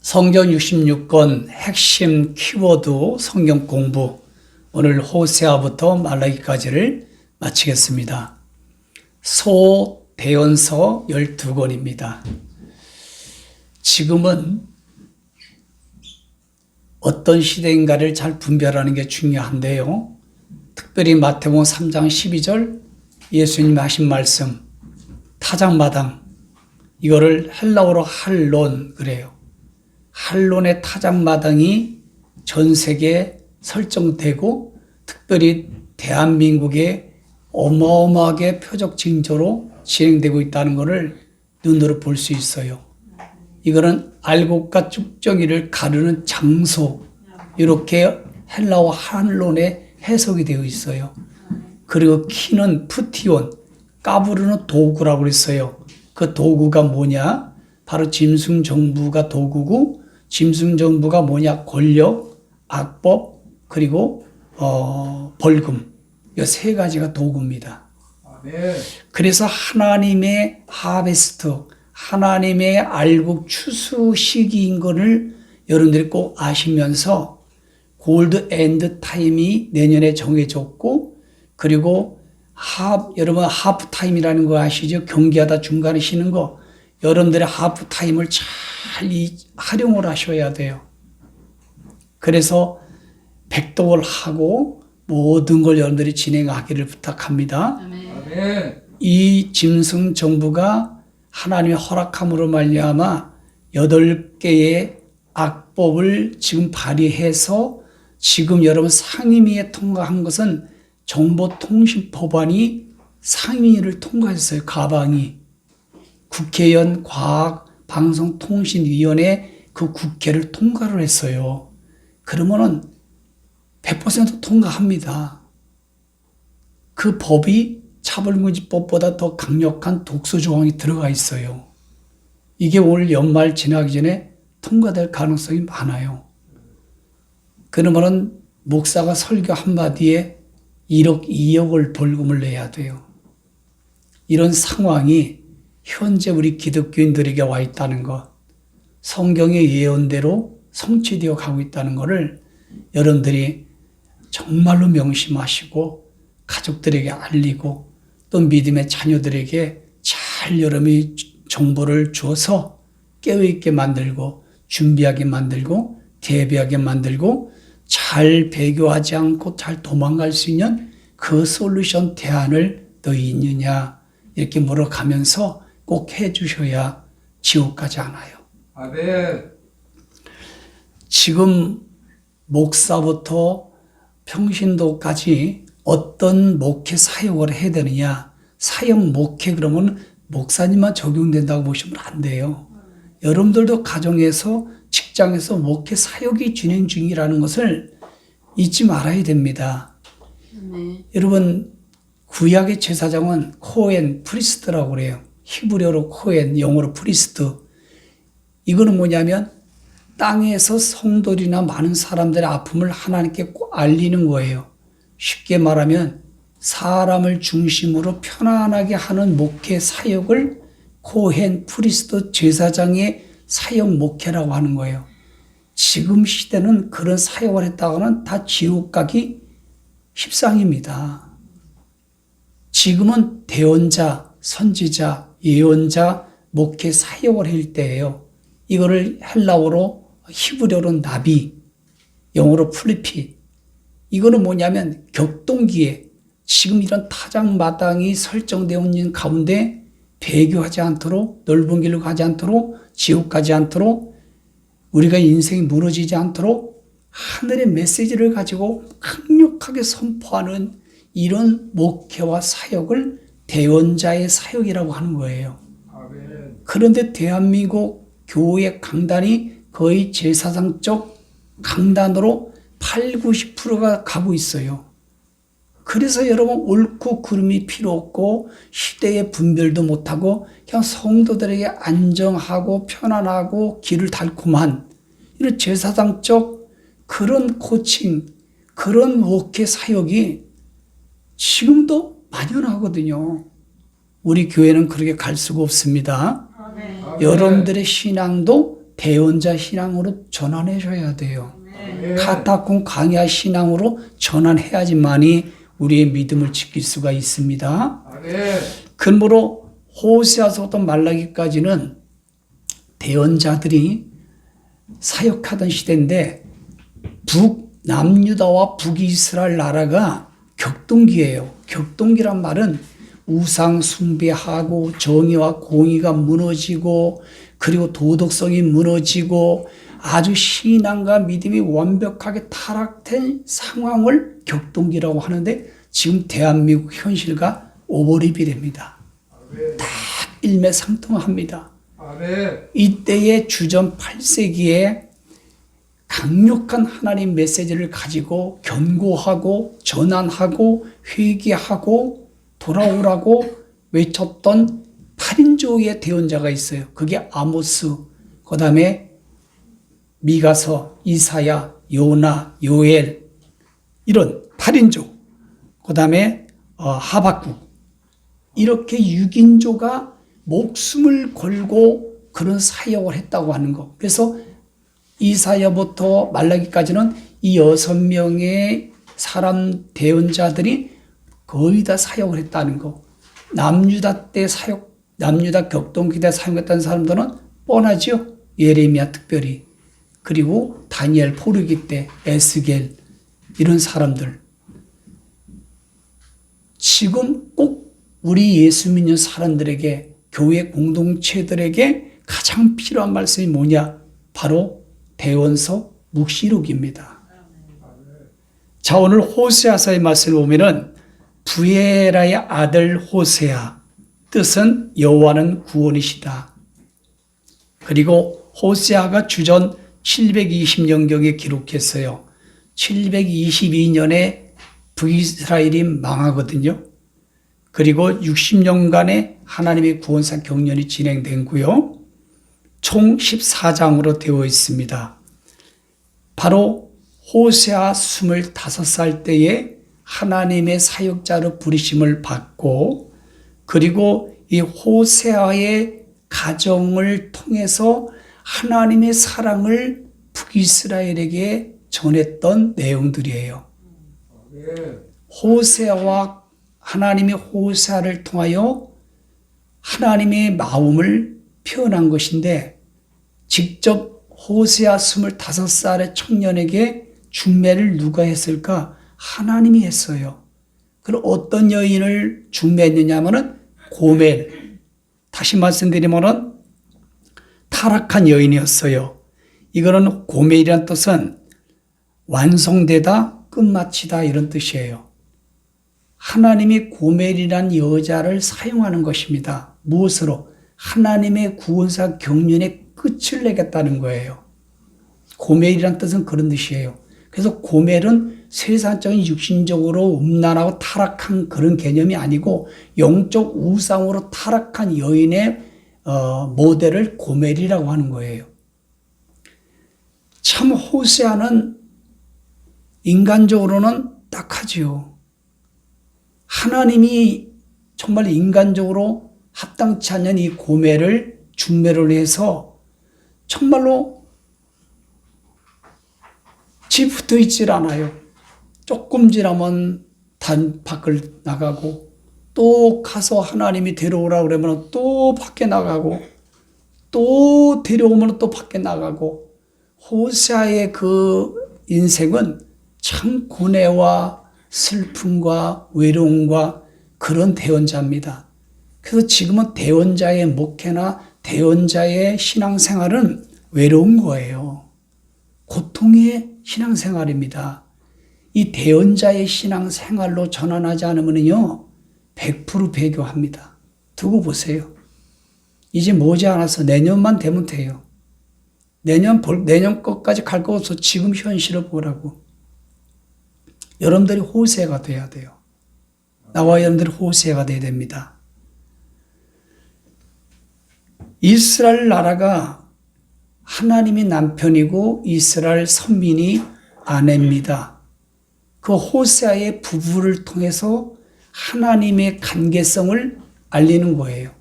성경 66권 핵심 키워드 성경 공부, 오늘 호세아부터 말라기까지를 마치겠습니다. 소대언서 12권입니다. 지금은 어떤 시대인가를 잘 분별하는 게 중요한데요. 특별히 마태복음 3장 12절 예수님이 하신 말씀, 타작마당, 이거를 헬라어로 할론 그래요. 할론의 타작마당이 전 세계에 설정되고 특별히 대한민국에 어마어마하게 표적 징조로 진행되고 있다는 것을 눈으로 볼 수 있어요. 이거는 알곡과 쭉정이를 가르는 장소, 이렇게 헬라어 할론에 해석이 되어 있어요. 그리고 키는 푸티온, 까부르는 도구라고 그랬어요. 그 도구가 뭐냐? 바로 짐승정부가 도구고, 짐승정부가 뭐냐? 권력, 악법, 그리고 벌금. 이 세 가지가 도구입니다. 그래서 하나님의 하베스트, 하나님의 알곡 추수 시기인 것을 여러분들이 꼭 아시면서 골드 엔드 타임이 내년에 정해졌고, 그리고 여러분 하프 타임이라는 거 아시죠? 경기하다 중간에 쉬는 거. 여러분들의 하프 타임을 잘 활용을 하셔야 돼요. 그래서 백독을 하고 모든 걸 여러분들이 진행하기를 부탁합니다. 아멘. 이 짐승 정부가 하나님의 허락함으로 말미암아 8개의 악법을 지금 발의해서 지금 여러분 상임위에 통과한 것은 정보통신법안이 상임위를 통과했어요. 가방이. 국회의원 과학방송통신위원회 그 국회를 통과를 했어요. 그러면은 100% 통과합니다. 그 법이 차별금지법보다 더 강력한 독소 조항이 들어가 있어요. 이게 올 연말 지나기 전에 통과될 가능성이 많아요. 그러면은 목사가 설교 한마디에 1억, 2억을 벌금을 내야 돼요. 이런 상황이 현재 우리 기독교인들에게 와 있다는 것, 성경의 예언대로 성취되어 가고 있다는 것을 여러분들이 정말로 명심하시고 가족들에게 알리고 또 믿음의 자녀들에게 잘 여러분이 정보를 주어서 깨어있게 만들고 준비하게 만들고 대비하게 만들고 잘 배교하지 않고 잘 도망갈 수 있는 그 솔루션 대안을 너희 있느냐 이렇게 물어가면서 꼭 해주셔야 지옥 가지 않아요. 아멘. 지금 목사부터 평신도까지 어떤 목회 사역을 해야 되느냐. 사역 목회 그러면 목사님만 적용된다고 보시면 안 돼요. 여러분들도 가정에서 직장에서 목회 사역이 진행 중이라는 것을 잊지 말아야 됩니다. 여러분 구약의 제사장은 코엔 프리스트라고 그래요. 히브리어로 코엔, 영어로 프리스트. 이거는 뭐냐면 땅에서 성도들이나 많은 사람들의 아픔을 하나님께 꼭 알리는 거예요. 쉽게 말하면 사람을 중심으로 편안하게 하는 목회 사역을 코헨 프리스트 제사장의 사역 목회라고 하는 거예요. 지금 시대는 그런 사역을 했다가는 다 지옥 가기 십상입니다. 지금은 대언자, 선지자, 예언자, 목회 사역을 할 때예요. 이거를 헬라어로 히브리어로 나비, 영어로 플리핏. 이거는 뭐냐면 격동기에 지금 이런 타작마당이 설정되어 있는 가운데 배교하지 않도록, 넓은 길로 가지 않도록, 지옥 가지 않도록, 우리가 인생이 무너지지 않도록 하늘의 메시지를 가지고 강력하게 선포하는 이런 목회와 사역을 대언자의 사역이라고 하는 거예요. 아멘. 그런데 대한민국 교회 강단이 거의 제사장적 강단으로 80~90%가 가고 있어요. 그래서 여러분 옳고 그름이 필요 없고 시대의 분별도 못하고 그냥 성도들에게 안정하고 편안하고 길을 달콤한 이런 제사장적 그런 코칭, 그런 목회 사역이 지금도 만연하거든요. 우리 교회는 그렇게 갈 수가 없습니다. 여러분들의 신앙도 대언자 신앙으로 전환해줘야 돼요. 카타콤 강야 신앙으로 전환해야지만이 우리의 믿음을 지킬 수가 있습니다. 그러므로 호세아서부터 말라기까지는 대언자들이 사역하던 시대인데 남유다와 북이스라엘 나라가 격동기예요. 격동기란 말은 우상 숭배하고 정의와 공의가 무너지고 그리고 도덕성이 무너지고 아주 신앙과 믿음이 완벽하게 타락된 상황을 격동기라고 하는데 지금 대한민국 현실과 오버랩이 됩니다. 딱 일맥상통합니다. 이때의 주전 8세기에 강력한 하나님 메시지를 가지고 견고하고 전환하고 회개하고 돌아오라고 외쳤던 8인조의 대언자가 있어요. 그게 아모스, 그 다음에 미가서, 이사야, 요나, 요엘 이런 8인조, 그 다음에 하박국 이렇게 6인조가 목숨을 걸고 그런 사역을 했다고 하는 거. 그래서 이사야부터 말라기까지는 이 6명의 사람 대언자들이 거의 다 사역을 했다는 거. 남유다 격동기 때 사용했던 사람들은 뻔하죠. 예레미야 특별히. 그리고 다니엘 포르기 때 에스겔 이런 사람들. 지금 꼭 우리 예수 믿는 사람들에게 교회 공동체들에게 가장 필요한 말씀이 뭐냐? 바로 대언서 묵시록입니다. 자, 오늘 호세아서의 말씀을 보면은 부에라의 아들 호세아, 뜻은 여호와는 구원이시다. 그리고 호세아가 주전 720년경에 기록했어요. 722년에 북이스라엘이 망하거든요. 그리고 60년간의 하나님의 구원사 경륜이 진행된고요. 총 14장으로 되어 있습니다. 바로 호세아 25살 때에 하나님의 사역자로 부르심을 받고 그리고 이 호세아의 가정을 통해서 하나님의 사랑을 북이스라엘에게 전했던 내용들이에요. 호세아와 하나님의 호세아를 통하여 하나님의 마음을 표현한 것인데 직접 호세아 25살의 청년에게 중매를 누가 했을까? 하나님이 했어요. 그럼 어떤 여인을 중매했느냐 하면은 고멜. 다시 말씀드리면은 타락한 여인이었어요. 이거는 고멜이란 뜻은 완성되다, 끝마치다 이런 뜻이에요. 하나님이 고멜이란 여자를 사용하는 것입니다. 무엇으로? 하나님의 구원사 경륜의 끝을 내겠다는 거예요. 고멜이란 뜻은 그런 뜻이에요. 그래서 고멜은 세상적인 육신적으로 음란하고 타락한 그런 개념이 아니고 영적 우상으로 타락한 여인의 모델을 고멜이라고 하는 거예요. 참 호세아는 인간적으로는 딱하지요. 하나님이 정말 인간적으로 합당치 않는 이 고멜을 중매를 해서 정말로 집 붙어 있질 않아요. 조금 지나면 밖을 나가고 또 가서 하나님이 데려오라 그러면 또 밖에 나가고 또 데려오면 또 밖에 나가고 호세아의 그 인생은 참 고뇌와 슬픔과 외로움과 그런 대언자입니다. 그래서 지금은 대언자의 목회나 대언자의 신앙생활은 외로운 거예요. 고통의 신앙생활입니다. 이 대언자의 신앙생활로 전환하지 않으면요 100% 배교합니다. 두고 보세요. 이제 머지않아서 내년만 되면 돼요. 내년 것까지 갈 거 없어. 지금 현실을 보라고. 여러분들이 호세가 돼야 돼요. 나와 여러분들이 호세가 돼야 됩니다. 이스라엘 나라가 하나님이 남편이고 이스라엘 선민이 아내입니다. 그 호세아의 부부를 통해서 하나님의 관계성을 알리는 거예요.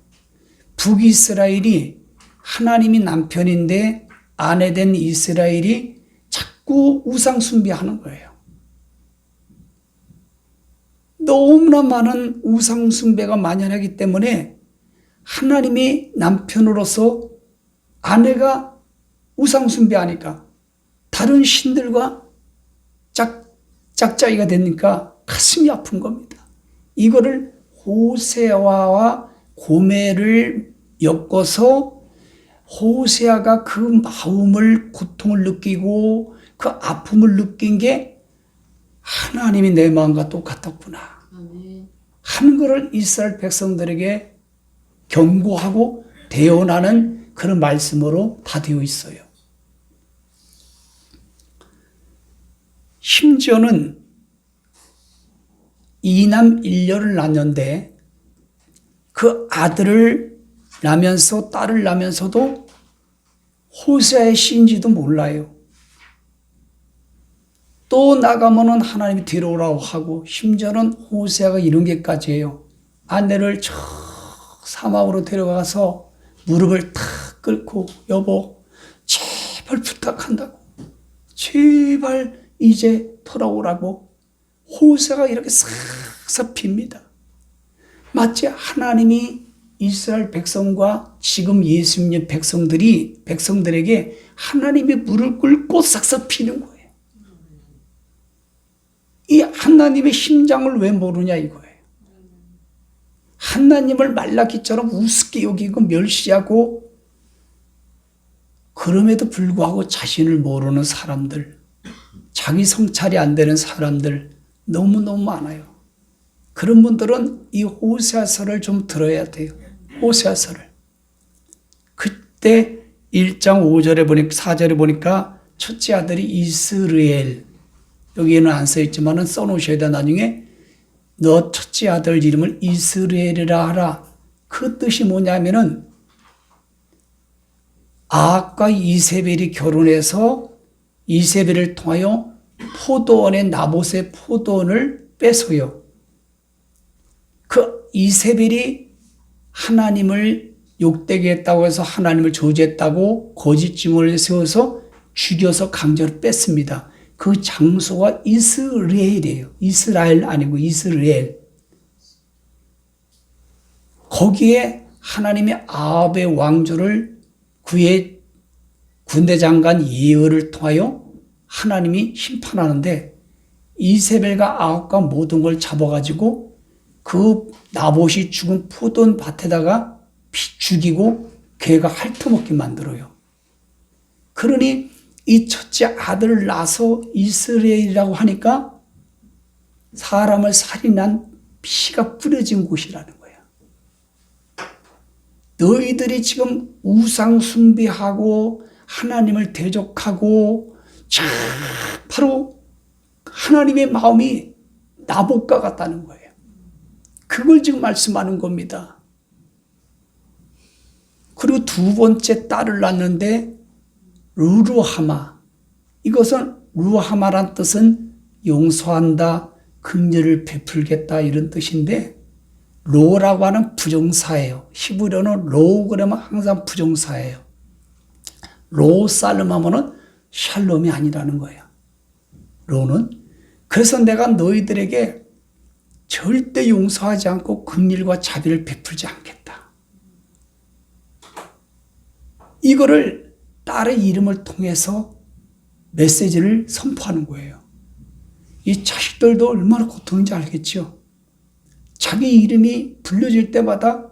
북이스라엘이 하나님이 남편인데 아내 된 이스라엘이 자꾸 우상 숭배하는 거예요. 너무나 많은 우상 숭배가 만연하기 때문에 하나님이 남편으로서 아내가 우상 숭배하니까 다른 신들과 짝짝이가 되니까 가슴이 아픈 겁니다. 이거를 호세아와 고멜을 엮어서 호세아가 그 마음을, 고통을 느끼고 그 아픔을 느낀 게 하나님이 내 마음과 똑같았구나 하는 것을 이스라엘 백성들에게 경고하고 대언하는 그런 말씀으로 다 되어 있어요. 심지어는 이남 일녀를 낳았는데 그 아들을 낳으면서 딸을 낳으면서도 호세아의 씨인지도 몰라요. 또 나가면은 하나님이 뒤로 오라고 하고 심지어는 호세아가 이런 게까지 해요. 아내를 저 사막으로 데려가서 무릎을 탁 꿇고 여보 제발 부탁한다고 제발 이제 돌아오라고 호세아가 이렇게 싹싹 빕니다. 마치 하나님이 이스라엘 백성과 지금 예수 믿는 백성들에게 하나님의 무릎을 꿇고 싹싹 비는 거예요. 이 하나님의 심장을 왜 모르냐 이거예요. 하나님을 말라기처럼 우습게 여기고 멸시하고 그럼에도 불구하고 자신을 모르는 사람들, 자기 성찰이 안 되는 사람들 너무너무 많아요. 그런 분들은 이 호세아서를 좀 들어야 돼요. 호세아서를. 그때 1장 5절에 보니까 4절에 보니까 첫째 아들이 이스라엘, 여기에는 안 써있지만 써놓으셔야 돼. 나중에 너 첫째 아들 이름을 이스라엘이라 하라. 그 뜻이 뭐냐면은 아합과 이세벨이 결혼해서 이세벨을 통하여 포도원의 나봇의 포도원을 뺏어요. 그 이세벨이 하나님을 욕되게 했다고 해서 하나님을 저주했다고 거짓 증언을 세워서 죽여서 강제로 뺐습니다. 그 장소가 이스라엘이에요. 이스라엘 아니고 이스라엘. 거기에 하나님이 아합의 왕조를 그의 군대 장관 예후를 통하여 하나님이 심판하는데 이세벨과 아합과 모든 걸 잡아가지고 그 나봇이 죽은 포도원 밭에다가 죽이고 걔가 핥아먹게 만들어요. 그러니 이 첫째 아들을 낳아서 이스라엘이라고 하니까 사람을 살인한 피가 뿌려진 곳이라는 거야. 너희들이 지금 우상 숭배하고 하나님을 대적하고 바로 하나님의 마음이 나봇과 같다는 거예요. 그걸 지금 말씀하는 겁니다. 그리고 두 번째 딸을 낳았는데 루루하마. 이것은 루하마란 뜻은 용서한다, 긍휼을 베풀겠다 이런 뜻인데 로라고 하는 부정사예요. 히브리어는 로 그러면 항상 부정사예요. 로 살름 하면은 샬롬이 아니라는 거예요. 로는. 그래서 내가 너희들에게 절대 용서하지 않고 긍휼과 자비를 베풀지 않겠다. 이거를 딸의 이름을 통해서 메시지를 선포하는 거예요. 이 자식들도 얼마나 고통인지 알겠죠? 자기 이름이 불려질 때마다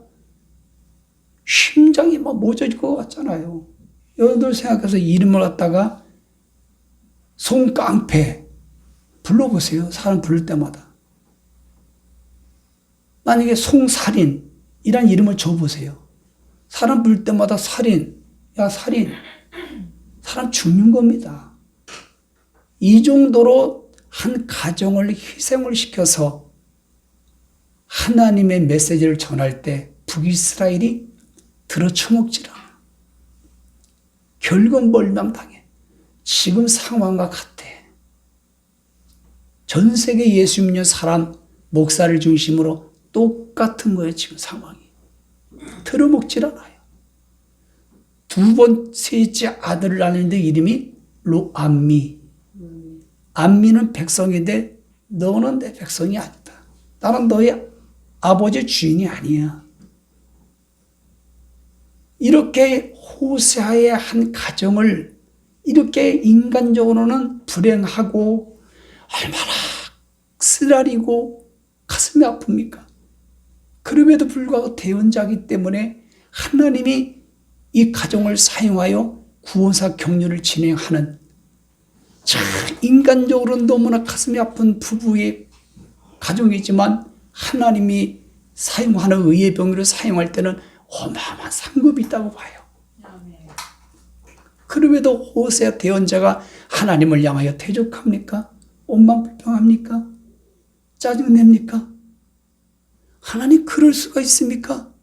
심장이 막 멎어질 것 같잖아요. 여러분들 생각해서 이름을 갖다가 송깡패 불러보세요. 사람 부를 때마다. 만약에 송살인 이란 이름을 줘보세요. 사람 부를 때마다 살인, 야 살인, 사람 죽는 겁니다. 이 정도로 한 가정을 희생을 시켜서 하나님의 메시지를 전할 때 북이스라엘이 들어쳐먹질 않아. 결국 멸망당해. 지금 상황과 같아. 전 세계 예수 믿는 사람, 목사를 중심으로 똑같은 거예요. 지금 상황이. 들어먹질 않아요. 두 번 셋째 아들을 낳는데 이름이 로암미. 암미는 백성인데 너는 내 백성이 아니다. 나는 너의 아버지 주인이 아니야. 이렇게 호세아의 한 가정을 이렇게 인간적으로는 불행하고 얼마나 쓰라리고 가슴이 아픕니까? 그럼에도 불구하고 대언자이기 때문에 하나님이 이 가정을 사용하여 구원사 경륜을 진행하는 참 인간적으로 너무나 가슴이 아픈 부부의 가정이지만 하나님이 사용하는 의의 병으로 사용할 때는 어마어마한 상급이 있다고 봐요. 그럼에도 호세아 대언자가 하나님을 향하여 대적합니까? 원망불평합니까? 짜증냅니까? 하나님 그럴 수가 있습니까?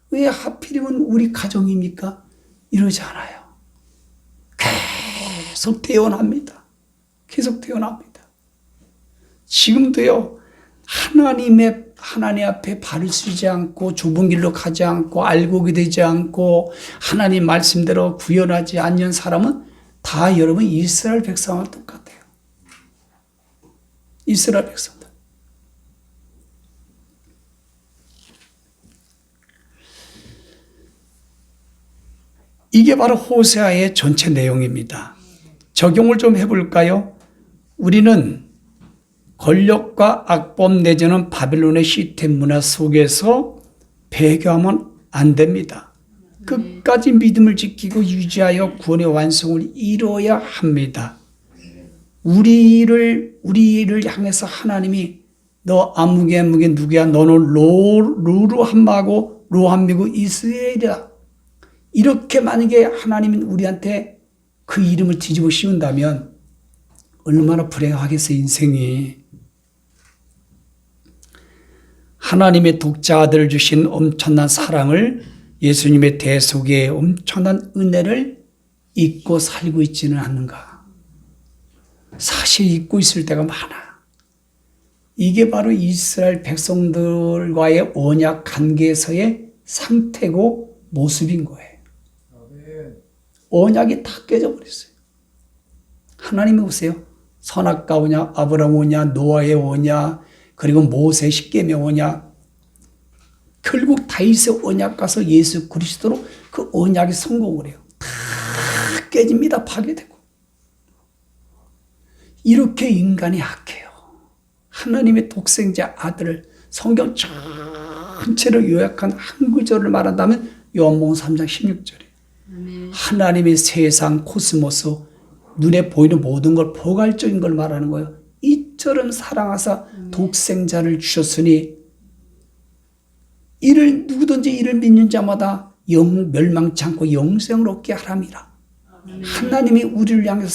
왜 하필이면 우리 가정입니까? 이러지 않아요. 계속 대언합니다. 계속 대언합니다. 지금도요, 하나님 앞에 발을 쓰지 않고 좁은 길로 가지 않고 알곡이 되지 않고 하나님 말씀대로 구현하지 않는 사람은 다 여러분 이스라엘 백성과 똑같아요. 이스라엘 백성들. 이게 바로 호세아의 전체 내용입니다. 적용을 좀 해볼까요? 우리는 권력과 악법 내지는 바빌론의 시스템 문화 속에서 배교하면 안 됩니다. 끝까지 믿음을 지키고 유지하여 구원의 완성을 이뤄야 합니다. 우리를 향해서 하나님이 너 아무개 누구야? 너는 로함미고 이스라엘이다. 이렇게 만약에 하나님은 우리한테 그 이름을 뒤집어 씌운다면 얼마나 불행하겠어요, 인생이. 하나님의 독자 아들을 주신 엄청난 사랑을, 예수님의 대속의 엄청난 은혜를 잊고 살고 있지는 않는가. 사실 잊고 있을 때가 많아. 이게 바로 이스라엘 백성들과의 언약 관계에서의 상태고 모습인 거예요. 언약이 다 깨져버렸어요. 하나님이 보세요. 선악과 언약, 아브라함 언약, 노아의 언약, 그리고 모세 십계명 언약, 결국 다윗의 언약 가서 예수 그리스도로 그 언약이 성공을 해요. 다 깨집니다. 파괴되고. 이렇게 인간이 악해요. 하나님의 독생자 아들을 성경 전체를 요약한 한 구절을 말한다면 요한복음 3장 16절이에요. 하나님의 세상 코스모스, 눈에 보이는 모든 걸 포괄적인 걸 말하는 거예요. 이처럼 사랑하사 독생자를 주셨으니 누구든지 이를 믿는 자마다 멸망치 않고 영생을 얻게 하람이라. 하나님이 우리를 향해서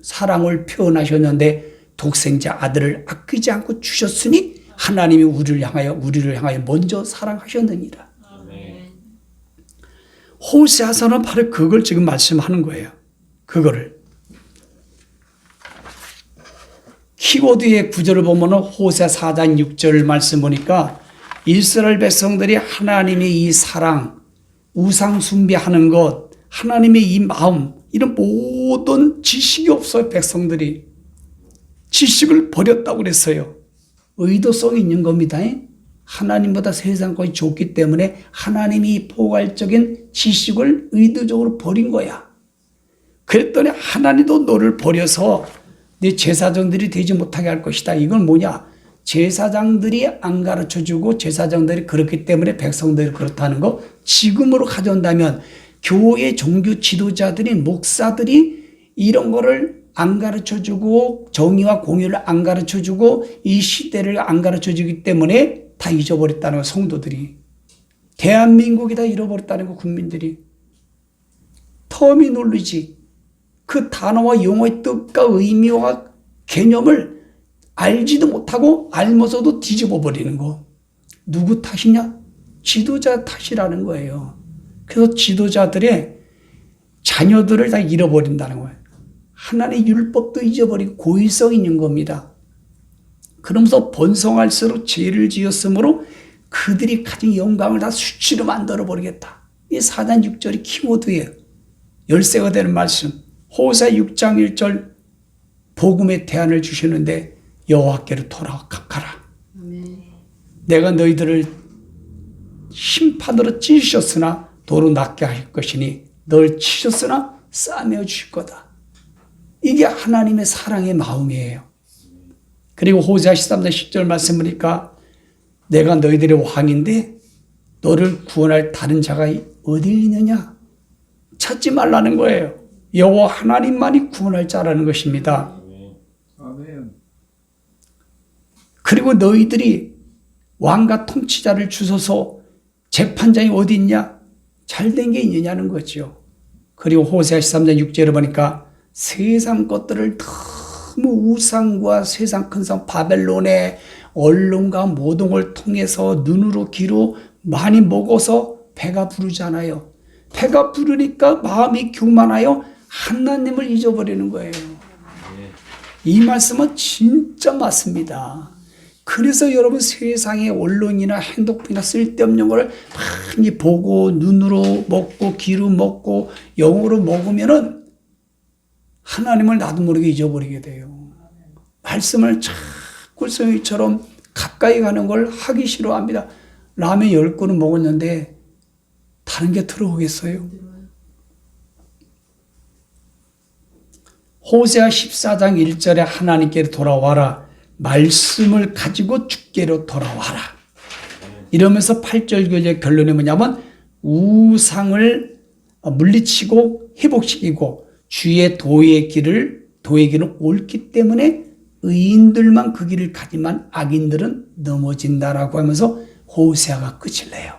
사랑을 표현하셨는데 독생자 아들을 아끼지 않고 주셨으니 하나님이 우리를 향하여 먼저 사랑하셨느니라. 호세아서는 바로 그걸 지금 말씀하는 거예요. 그거를. 키워드의 구절을 보면 호세아 4장 6절 말씀 보니까 이스라엘 백성들이 하나님의 이 사랑, 우상 숭배하는 것, 하나님의 이 마음, 이런 모든 지식이 없어요. 백성들이. 지식을 버렸다고 그랬어요. 의도성이 있는 겁니다. 하나님보다 세상 것이 좋기 때문에 하나님이 포괄적인 지식을 의도적으로 버린 거야. 그랬더니 하나님도 너를 버려서 네 제사장들이 되지 못하게 할 것이다. 이건 뭐냐? 제사장들이 안 가르쳐주고 제사장들이 그렇기 때문에 백성들이 그렇다는 거 지금으로 가져온다면 교회 종교 지도자들이 목사들이 이런 거를 안 가르쳐주고 정의와 공의를 안 가르쳐주고 이 시대를 안 가르쳐주기 때문에 다 잊어버렸다는 거. 성도들이 대한민국이 다 잃어버렸다는 거. 국민들이 터미놀로지 그 단어와 용어의 뜻과 의미와 개념을 알지도 못하고 알면서도 뒤집어 버리는 거. 누구 탓이냐? 지도자 탓이라는 거예요. 그래서 지도자들의 자녀들을 다 잃어버린다는 거예요. 하나님의 율법도 잊어버리고 고의성이 있는 겁니다. 그러면서 번성할수록 죄를 지었으므로 그들이 가진 영광을 다 수치로 만들어버리겠다. 이 4장 6절이 키워드예요. 열쇠가 되는 말씀. 호세아 6장 1절 복음의 대안을 주시는데 여호와께로 돌아가라. 내가 너희들을 심판으로 찌르셨으나 도로 낫게 하실 것이니 널 치셨으나 싸매어 주실 거다. 이게 하나님의 사랑의 마음이에요. 그리고 호세아 13장 10절 말씀 보니까 내가 너희들의 왕인데 너를 구원할 다른 자가 어디 있느냐? 찾지 말라는 거예요. 여호와 하나님만이 구원할 자라는 것입니다. 그리고 너희들이 왕과 통치자를 주소서 재판장이 어디 있냐? 잘된 게 있느냐는 거죠. 그리고 호세아 13장 6절에 보니까 세상 것들을 너무 우상과 세상 큰 성 바벨론의 언론과 모동을 통해서 눈으로 귀로 많이 먹어서 배가 부르잖아요. 배가 부르니까 마음이 교만하여 하나님을 잊어버리는 거예요. 이 말씀은 진짜 맞습니다. 그래서 여러분 세상의 언론이나 핸드폰이나 쓸데없는 걸 많이 보고 눈으로 먹고 귀로 먹고 영으로 먹으면은 하나님을 나도 모르게 잊어버리게 돼요. 말씀을 자꾸 성의처럼 가까이 가는 걸 하기 싫어합니다. 라면 10그릇 먹었는데 다른 게 들어오겠어요? 호세아 14장 1절에 하나님께로 돌아와라. 말씀을 가지고 주께로 돌아와라. 이러면서 8절 교제 결론이 뭐냐면 우상을 물리치고 회복시키고 주의 도의 길은 옳기 때문에 의인들만 그 길을 가지만 악인들은 넘어진다라고 하면서 호세아가 끝을 내요.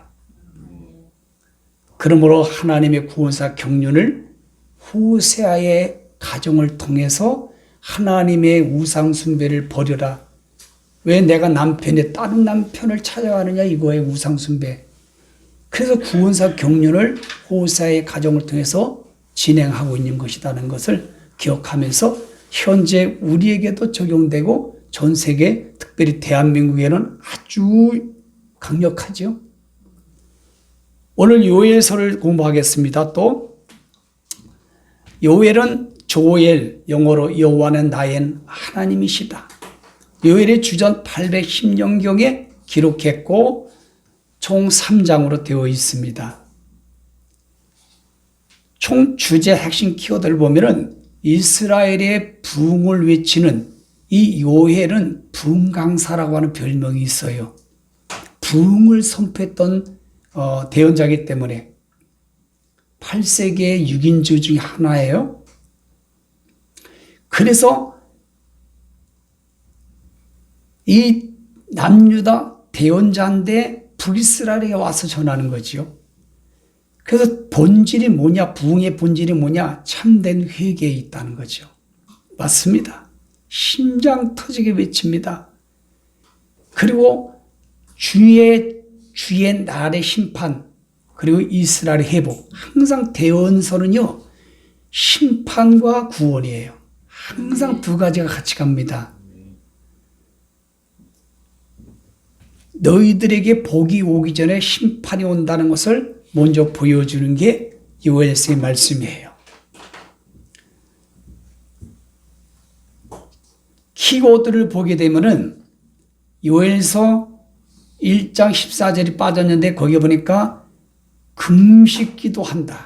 그러므로 하나님의 구원사 경륜을 호세아의 가정을 통해서 하나님의 우상 숭배를 버려라. 왜 내가 다른 남편을 찾아가느냐 이거예요. 우상 숭배. 그래서 구원사 경륜을 호세아의 가정을 통해서 진행하고 있는 것이라는 것을 기억하면서 현재 우리에게도 적용되고 전 세계 특별히 대한민국에는 아주 강력하죠. 오늘 요엘서를 공부하겠습니다. 또 요엘은 조엘, 영어로 여호와는 나의 하나님이시다. 요엘이 주전 810년경에 기록했고 총 3장으로 되어 있습니다. 총 주제 핵심 키워드를 보면은 이스라엘의 부흥을 외치는 이 요엘은 부흥강사라고 하는 별명이 있어요. 부흥을 선포했던 대언자이기 때문에 8세기의 6인조 중에 하나예요. 그래서 이 남유다 대언자인데 북이스라엘에 와서 전하는 거지요. 그래서 본질이 뭐냐? 부흥의 본질이 뭐냐? 참된 회개에 있다는 거죠. 맞습니다. 심장 터지게 외칩니다. 그리고 주의 날의 심판, 그리고 이스라엘의 회복. 항상 대언서는요, 심판과 구원이에요. 항상 두 가지가 같이 갑니다. 너희들에게 복이 오기 전에 심판이 온다는 것을 먼저 보여주는 게 요엘서의 말씀이에요. 키워드를 보게 되면은 요엘서 1장 14절이 빠졌는데 거기 보니까 금식 기도한다.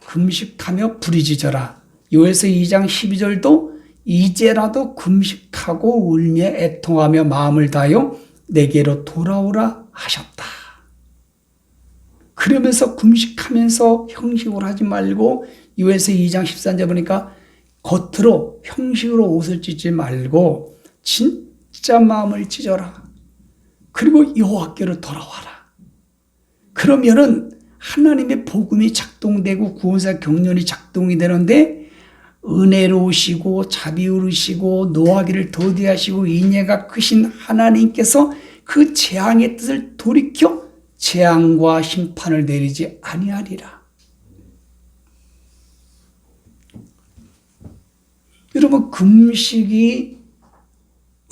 금식하며 부르짖어라. 요엘서 2장 12절도 이제라도 금식하고 울며 애통하며 마음을 다하여 내게로 돌아오라 하셨다. 그러면서 금식하면서 형식으로 하지 말고 요엘서 2장 13절 보니까 겉으로 형식으로 옷을 찢지 말고 진짜 마음을 찢어라. 그리고 여호와께로 돌아와라. 그러면은 하나님의 복음이 작동되고 구원사 경륜이 작동이 되는데 은혜로우시고 자비우르시고 노하기를 더디하시고 인애가 크신 하나님께서 그 재앙의 뜻을 돌이켜 재앙과 심판을 내리지 아니하리라. 여러분 금식이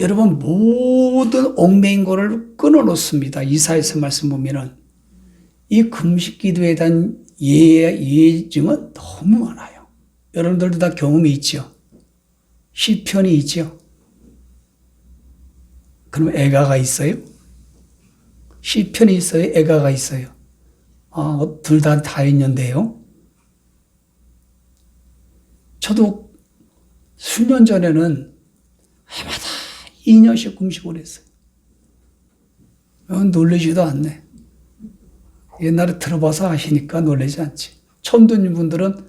여러분 모든 얽매인 거를 끊어놓습니다. 이사야서 말씀 보면은 이 금식 기도에 대한 예증은 너무 많아요. 여러분들도 다 경험이 있죠. 시편이 있죠. 그럼 애가가 있어요? 시편이 있어요? 애가가 있어요? 둘 다 있는데요. 저도 수년 전에는 해마다 2년씩 금식을 했어요. 놀라지도 않네. 옛날에 들어봐서 아시니까 놀라지 않지. 처음 듣는 분들은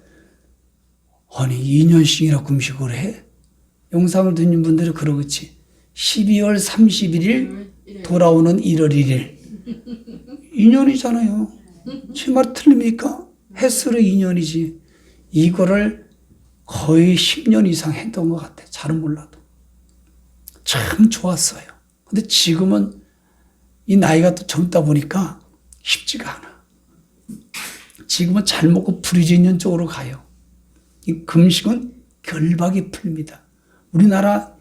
아니 2년씩이나 금식을 해? 영상을 듣는 분들은 그러겠지. 12월 31일 돌아오는 1월 1일 2년이잖아요. 제 말 틀립니까? 햇수로 2년이지. 이거를 거의 10년 이상 했던 것 같아. 잘은 몰라도. 참 좋았어요. 근데 지금은 이 나이가 또 젊다 보니까 쉽지가 않아. 지금은 잘 먹고 부르짖는 쪽으로 가요. 이 금식은 결박이 풀립니다. 우리나라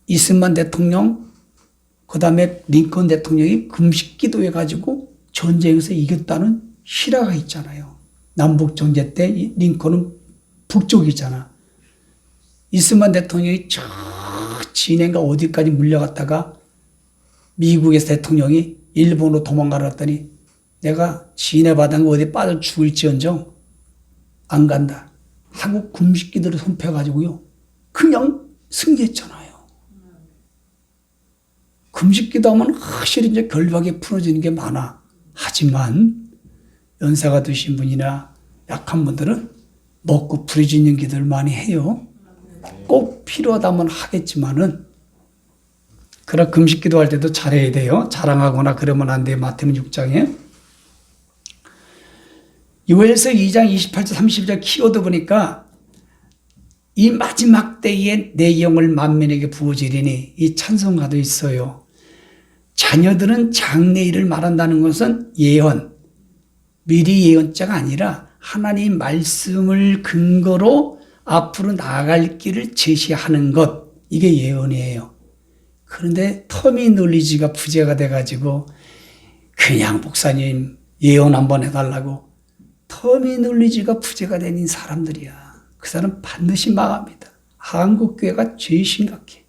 이승만 대통령, 그 다음에 링컨 대통령이 금식 기도해가지고 전쟁에서 이겼다는 실화가 있잖아요. 남북전쟁 때 링컨은 북쪽이잖아. 이승만 대통령이 저 진해인가 어디까지 물려갔다가 미국에서 대통령이 일본으로 도망가랬더니 내가 진해 바다가 어디 빠져 죽을지언정 안 간다 하고 금식 기도를 선포해가지고요. 그냥 승리했잖아요. 금식 기도하면 확실히 이제 결박이 풀어지는 게 많아. 하지만 연세가 드신 분이나 약한 분들은 먹고 부르짖는 기도를 많이 해요. 꼭 필요하다면 하겠지만은 그러나 금식 기도할 때도 잘해야 돼요. 자랑하거나 그러면 안 돼요. 마태는 6장에. 요엘서 2장 28절 30절 키워드 보니까 이 마지막 때에 내 영을 만민에게 부어지리니 이 찬송가도 있어요. 자녀들은 장래일을 말한다는 것은 예언, 미리 예언자가 아니라 하나님 말씀을 근거로 앞으로 나아갈 길을 제시하는 것, 이게 예언이에요. 그런데 터미놀리지가 부재가 돼가지고 그냥 목사님 예언 한번 해달라고 터미놀리지가 부재가 된 사람들이야. 그 사람 반드시 망합니다. 한국교회가 제일 심각해.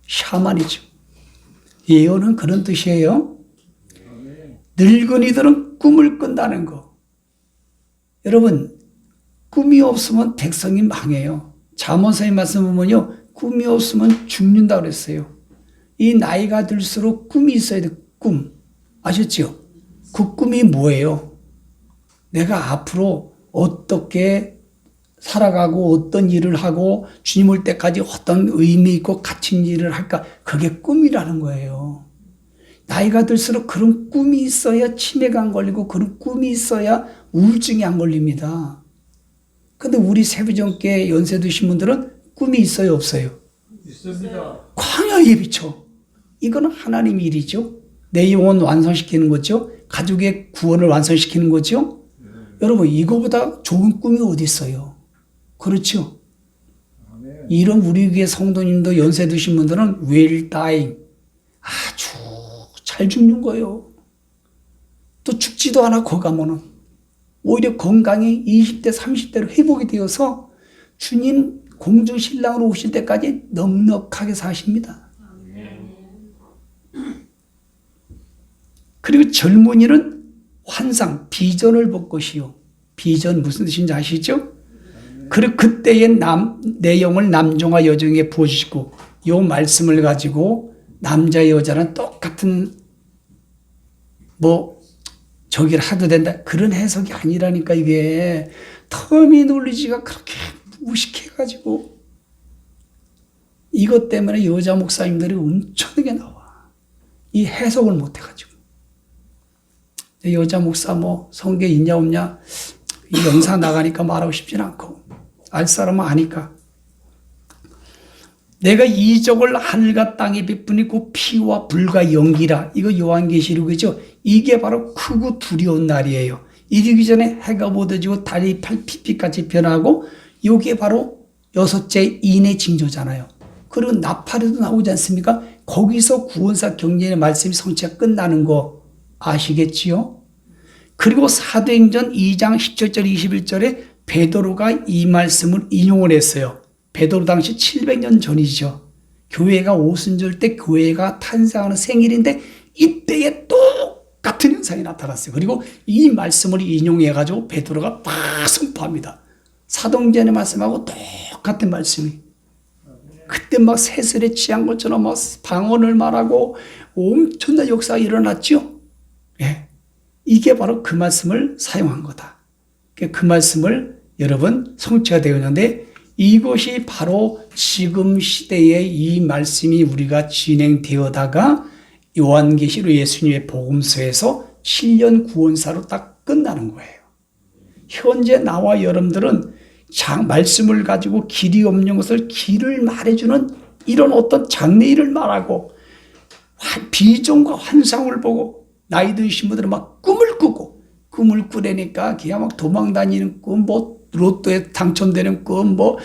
샤머니즘. 예언은 그런 뜻이에요. 늙은이들은 꿈을 꾼다는 거. 여러분, 꿈이 없으면 백성이 망해요. 잠언서의 말씀 보면요, 꿈이 없으면 죽는다고 그랬어요. 이 나이가 들수록 꿈이 있어야 돼. 꿈. 아셨죠? 그 꿈이 뭐예요? 내가 앞으로 어떻게 살아가고 어떤 일을 하고 주님 올 때까지 어떤 의미 있고 가치 있는 일을 할까? 그게 꿈이라는 거예요. 나이가 들수록 그런 꿈이 있어야 치매가 안 걸리고 그런 꿈이 있어야 우울증이 안 걸립니다. 근데 우리 세부정계 연세 드신 분들은 꿈이 있어요, 없어요? 있습니다. 광야에 비춰. 이거는 하나님 일이죠. 내 영혼 완성시키는 거죠. 가족의 구원을 완성시키는 거죠. 여러분, 이거보다 좋은 꿈이 어디 있어요? 그렇죠? 아멘. 이런 우리 교회 성도님도 연세 드신 분들은 well dying. 아주 잘 죽는 거예요. 또 죽지도 않아, 거기 가면은. 오히려 건강이 20대, 30대로 회복이 되어서 주님 공중 신랑으로 오실 때까지 넉넉하게 사십니다. 그리고 젊은이는 환상, 비전을 볼 것이요. 비전 무슨 뜻인지 아시죠? 그리고 그때의 내용을 남종과 여종에게 부어주시고 이 말씀을 가지고 남자 여자는 똑같은 저기를 하도 된다. 그런 해석이 아니라니까. 이게 터미놀리지가 그렇게 무식해가지고 이것 때문에 여자 목사님들이 엄청나게 나와. 이 해석을 못해가지고. 여자 목사 성경에 있냐 없냐 이 영상 나가니까 말하고 싶진 않고 알 사람은 아니까. 내가 이적을 하늘과 땅에 베푸니고 피와 불과 연기라. 이거 요한계시록이죠. 이게 바로 크고 두려운 날이에요. 이르기 전에 해가 못어지고 달이 팔피빛같이 변하고 이게 바로 여섯째 인의 징조잖아요. 그리고 나팔에도 나오지 않습니까? 거기서 구원사 경륜의 말씀이 성취가 끝나는 거 아시겠지요? 그리고 사도행전 2장 17절 21절에 베드로가 이 말씀을 인용을 했어요. 베드로 당시 700년 전이죠. 교회가 오순절 때 교회가 탄생하는 생일인데 이때에 똑같은 현상이 나타났어요. 그리고 이 말씀을 인용해가지고 베드로가 막 선포합니다. 사도행전의 말씀하고 똑같은 말씀이. 그때 막 세술에 취한 것처럼 막 방언을 말하고 엄청난 역사가 일어났죠. 예. 이게 바로 그 말씀을 사용한 거다. 그 말씀을 여러분 성취가 되었는데 이것이 바로 지금 시대에 이 말씀이 우리가 진행되어다가 요한계시로 예수님의 복음서에서 7년 구원사로 딱 끝나는 거예요. 현재 나와 여러분들은 말씀을 가지고 길이 없는 것을 길을 말해주는 이런 어떤 장래일을 말하고 비전과 환상을 보고 나이 드신 분들은 막 꿈을 꾸려니까 그냥 막 도망다니는 꿈, 뭐 로또에 당첨되는 꿈, 뭐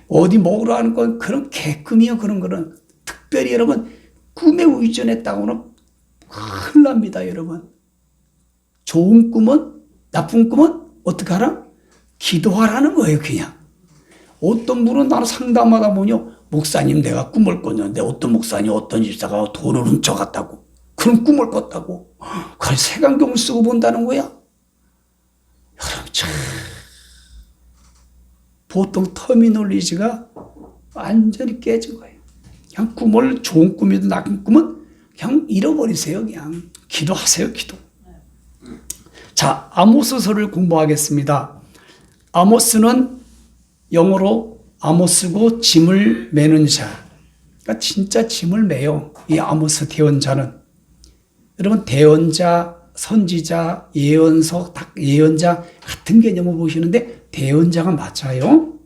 어디 먹으러 가는 꿈, 그런 개꿈이요. 그런 거는 특별히 여러분 꿈에 의존했다고는 큰일 납니다. 여러분 좋은 꿈은, 나쁜 꿈은 어떻게 하라? 기도하라는 거예요. 그냥 어떤 분은 나를 상담하다 보니 목사님 내가 꿈을 꿨는데 어떤 목사님 어떤 집사가 돈을 훔쳐갔다고 그런 꿈을 꿨다고 그걸 색안경을 쓰고 본다는 거야. 여러분 참 보통 터미널리지가 완전히 깨진 거예요. 그냥 꿈을 좋은 꿈이든 나쁜 꿈은 그냥 잃어버리세요. 그냥 기도하세요. 기도. 자, 아모스서를 공부하겠습니다. 아모스는 영어로 아모스고 짐을 매는 자. 그러니까 진짜 짐을 매요. 이 아모스 대언자는. 여러분 대언자, 선지자, 예언서, 예언자 같은 개념을 보시는데 대언자가 맞아요.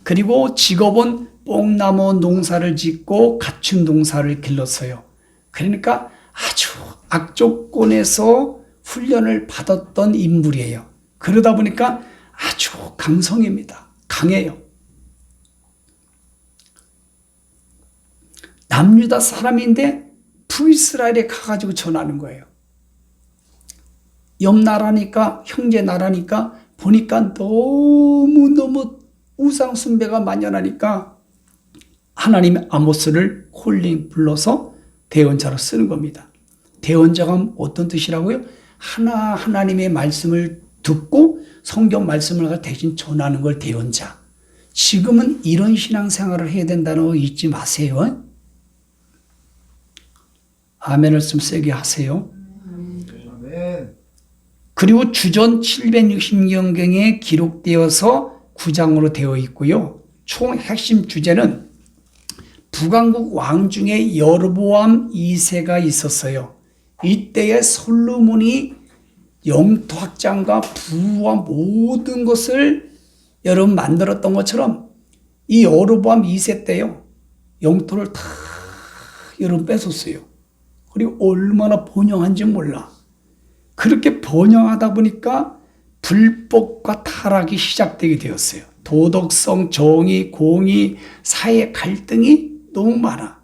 그리고 직업은 뽕나무 농사를 짓고 가축 농사를 길렀어요. 그러니까 아주 악조건에서 훈련을 받았던 인물이에요. 그러다 보니까 아주 강성입니다. 강해요. 남유다 사람인데 북이스라엘에 가가지고 전하는 거예요. 옆 나라니까, 형제 나라니까 보니까 너무너무 우상 숭배가 만연하니까 하나님의 아모스를 콜링 불러서 대언자로 쓰는 겁니다. 대언자가 어떤 뜻이라고요? 하나님의 말씀을 듣고 성경 말씀을 대신 전하는 걸 대언자. 지금은 이런 신앙생활을 해야 된다는 거 잊지 마세요. 아멘을 좀 세게 하세요. 아멘. 그리고 주전 760년경에 기록되어서 9장으로 되어 있고요. 총 핵심 주제는 북왕국 왕 중에 여로보암 2세가 있었어요. 이때에 솔로몬이 영토 확장과 부와 모든 것을 여러분 만들었던 것처럼 이 여로보암 2세 때요. 영토를 다 여러분 뺏었어요. 그리고 얼마나 번영한지 몰라. 그렇게 번영하다 보니까 불법과 타락이 시작되게 되었어요. 도덕성, 정의, 공의, 사회 갈등이 너무 많아.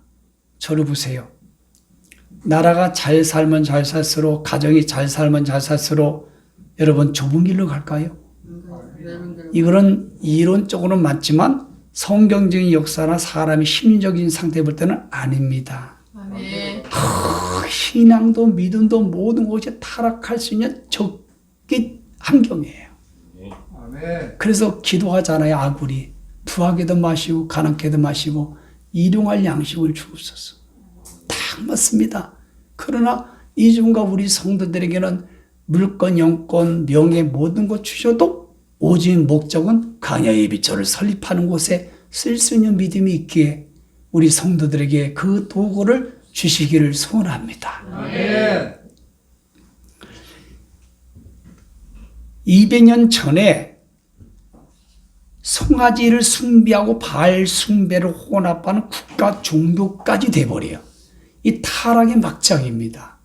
저를 보세요. 나라가 잘 살면 잘 살수록, 가정이 잘 살면 잘 살수록 여러분 좁은 길로 갈까요? 이거는 이론적으로는 맞지만 성경적인 역사나 사람의 심리적인 상태 볼 때는 아닙니다. 신앙도 믿음도 모든 것이 타락할 수 있는 적기 환경이에요. 아멘. 그래서 기도하잖아요. 아굴이 부하게도 마시고 가난케도 마시고 일용할 양식을 주옵소서. 딱 맞습니다. 그러나 이중과 우리 성도들에게는 물권, 영권, 명예 모든 것 주셔도 오직 목적은 광야의 빛을 설립하는 곳에 쓸 수 있는 믿음이 있기에 우리 성도들에게 그 도구를 주시기를 소원합니다. 아멘. 200년 전에 송아지를 숭배하고 바알 숭배를 혼합하는 국가 종교까지 돼버려요. 이 타락의 막장입니다.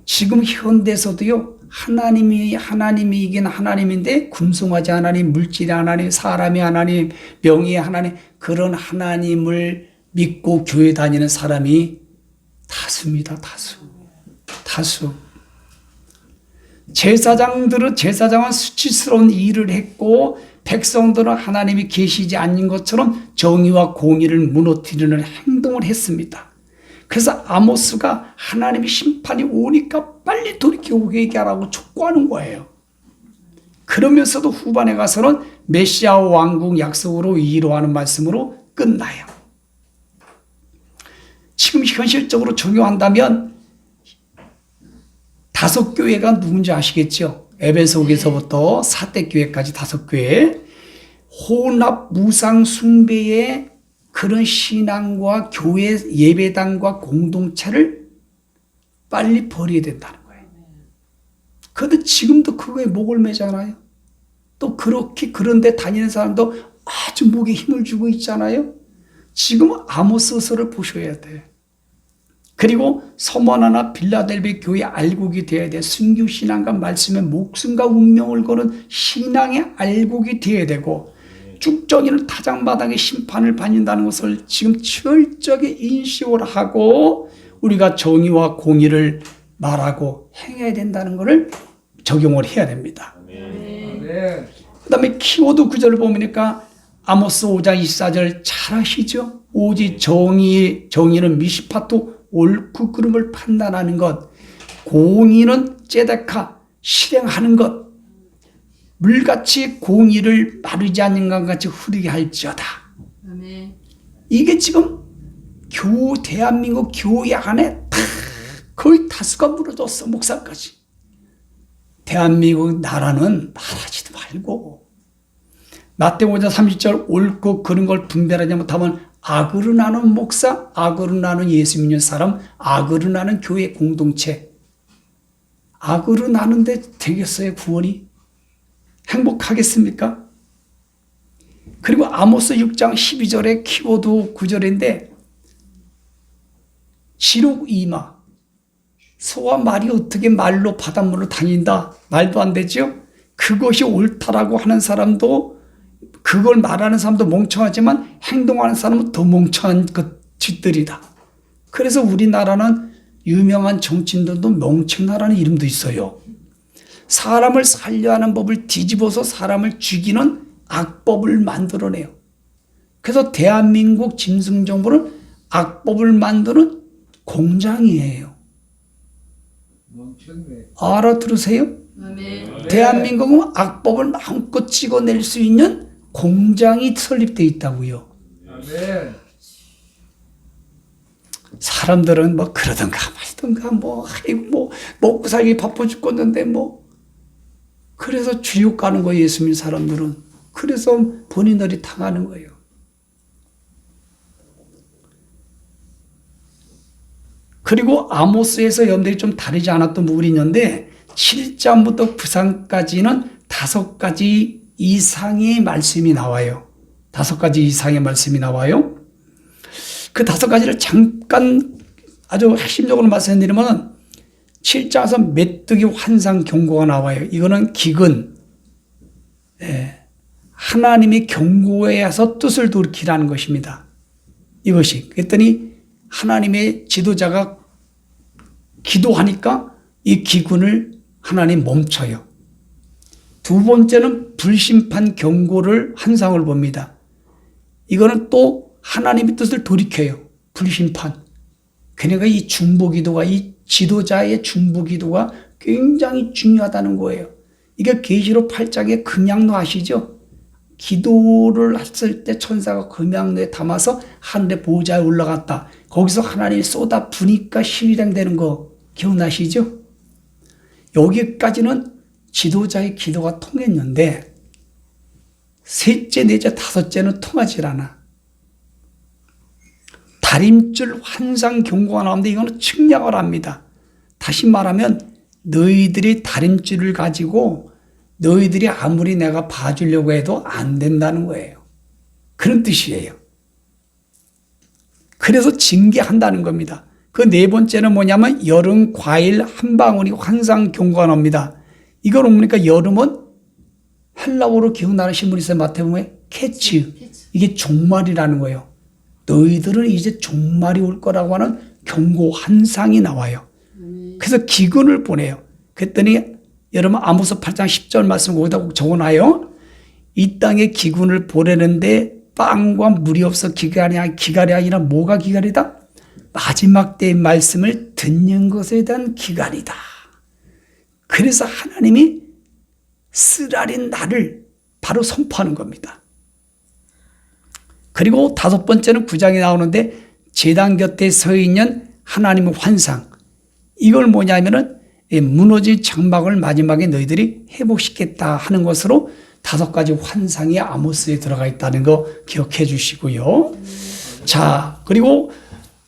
지금 현대에서도요, 하나님이긴 하나님인데 금송아지 하나님, 물질의 하나님, 사람의 하나님, 명예의 하나님, 그런 하나님을 믿고 교회 다니는 사람이 다수입니다. 다수. 제사장은 수치스러운 일을 했고 백성들은 하나님이 계시지 않는 것처럼 정의와 공의를 무너뜨리는 행동을 했습니다. 그래서 아모스가 하나님의 심판이 오니까 빨리 돌이켜 회개하라고 촉구하는 거예요. 그러면서도 후반에 가서는 메시아 왕국 약속으로 이루어가는 말씀으로 끝나요. 지금 현실적으로 적용한다면 5교회가 누군지 아시겠죠? 에베소서부터 사대교회까지 5교회. 혼합 무상 숭배의 그런 신앙과 교회 예배당과 공동체를 빨리 버려야 된다는 거예요. 그런데 지금도 그거에 목을 매잖아요. 또 그런데 다니는 사람도 아주 목에 힘을 주고 있잖아요. 지금 아모스서를 보셔야 돼요. 그리고 서머나나 빌라델비 교회 알곡이 되어야 돼. 순교 신앙과 말씀에 목숨과 운명을 거는 신앙의 알곡이 되어야 되고, 쭉정이는 타작마당의 심판을 받는다는 것을 지금 철저하게 인식을 하고 우리가 정의와 공의를 말하고 행해야 된다는 것을 적용을 해야 됩니다. 그 다음에 키워드 구절을 보니까 아모스 5장 24절 잘 아시죠? 오직 정의는 미시파토 옳고 그름을 판단하는 것, 공의는 째데카 실행하는 것, 물같이 공의를 마르지 않는 것 같이 흐르게 할지어다. 아멘. 이게 지금 대한민국 교회 안에 다 거의 다수가 무너졌어. 목사까지. 대한민국 나라는 말하지도 말고 마태복음 5장 30절 옳고 그런 걸 분별하지 못하면 악으로 나는 목사, 악으로 나는 예수 믿는 사람, 악으로 나는 교회 공동체, 악으로 나는데 되겠어요? 구원이? 행복하겠습니까? 그리고 아모스 6장 12절의 키워드 구절인데 지록 이마, 소와 말이 어떻게 말로 바닷물로 다닌다? 말도 안 되죠? 그것이 옳다라고 하는 사람도, 그걸 말하는 사람도 멍청하지만 행동하는 사람은 더 멍청한 짓들이다. 그래서 우리나라는 유명한 정치인들도 멍청나라는 이름도 있어요. 사람을 살려 하는 법을 뒤집어서 사람을 죽이는 악법을 만들어내요. 그래서 대한민국 짐승정부는 악법을 만드는 공장이에요. 알아들으세요? 아멘. 대한민국은 악법을 마음껏 찍어낼 수 있는 공장이 설립되어 있다고요. 아멘. 사람들은 뭐 그러던가 말던가 아이고 먹고 살기 바빠 죽겠는데 그래서 지옥 가는 거예요. 예수 믿는 사람들은. 그래서 본인들이 당하는 거예요. 그리고 아모스에서 여러분들이 좀 다르지 않았던 부분이 있는데 7장부터 9장까지는 5가지 이상의 말씀이 나와요. 5가지 이상의 말씀이 나와요. 그 5가지를 잠깐 아주 핵심적으로 말씀드리면 7장에서 메뚜기 환상 경고가 나와요. 이거는 기근, 하나님의 경고에서 뜻을 돌이키라는 것입니다. 이것이. 그랬더니 하나님의 지도자가 기도하니까 이 기근을 하나님 멈춰요. 두 번째는 불심판 경고를 환상을 봅니다. 이거는 또 하나님의 뜻을 돌이켜요. 불심판. 그러니까 이 중보기도가, 이 지도자의 중보기도가 굉장히 중요하다는 거예요. 이게 계시록 8장의 금양로 아시죠? 기도를 했을 때 천사가 금양로에 담아서 하늘의 보좌에 올라갔다. 거기서 하나님이 쏟아 부니까 실행되는 거 기억나시죠? 여기까지는 지도자의 기도가 통했는데 셋째, 넷째, 다섯째는 통하지 않아. 다림줄 환상 경고가 나오는데 이거는 측량을 합니다. 다시 말하면 너희들이 다림줄을 가지고 너희들이 아무리 내가 봐주려고 해도 안 된다는 거예요. 그런 뜻이에요. 그래서 징계한다는 겁니다. 그 네 번째는 뭐냐면 여름 과일 한 방울이 환상 경고가 나옵니다. 이걸 보니까 여름은 헬라어로 기억나시는 분 있어요? 마태복음에 캐치. 이게 종말이라는 거예요. 너희들은 이제 종말이 올 거라고 하는 경고 환상이 나와요. 그래서 기근을 보내요. 그랬더니 여러분 아모스 8장 10절 말씀 거기다 꼭 적어놔요. 이 땅에 기근을 보내는데 빵과 물이 없어 기갈이 아니라 뭐가 기갈이다? 마지막 때의 말씀을 듣는 것에 대한 기갈이다. 그래서 하나님이 쓰라린 날을 바로 선포하는 겁니다. 그리고 다섯 번째는 9장에 나오는데 제단 곁에 서 있는 하나님의 환상. 이걸 뭐냐면은 무너진 장막을 마지막에 너희들이 회복시켰다 하는 것으로 다섯 가지 환상이 아모스에 들어가 있다는 거 기억해 주시고요. 자, 그리고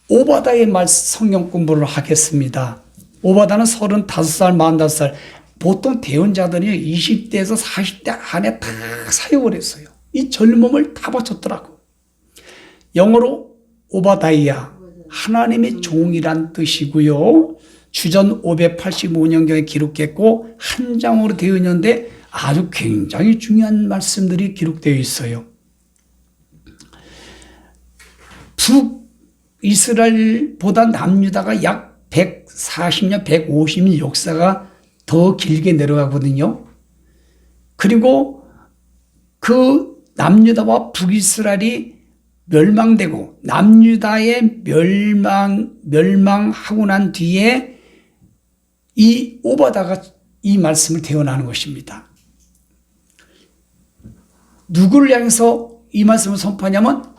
오바다의 성경 공부를 하겠습니다. 오바다는 35살, 45살. 보통 대언자들이 20대에서 40대 안에 다 사역을 했어요. 이 젊음을 다 바쳤더라고. 영어로 오바다이야, 하나님의 종이란 뜻이고요. 주전 585년경에 기록했고 한 장으로 되어 있는데 아주 굉장히 중요한 말씀들이 기록되어 있어요. 북이스라엘보다 남유다가 약 140년, 150년 역사가 더 길게 내려가거든요. 그리고 그 남유다와 북이스라엘이 멸망되고 남유다의 멸망하고 난 뒤에 이 오바다가 이 말씀을 대언하는 것입니다. 누구를 향해서 이 말씀을 선포하냐면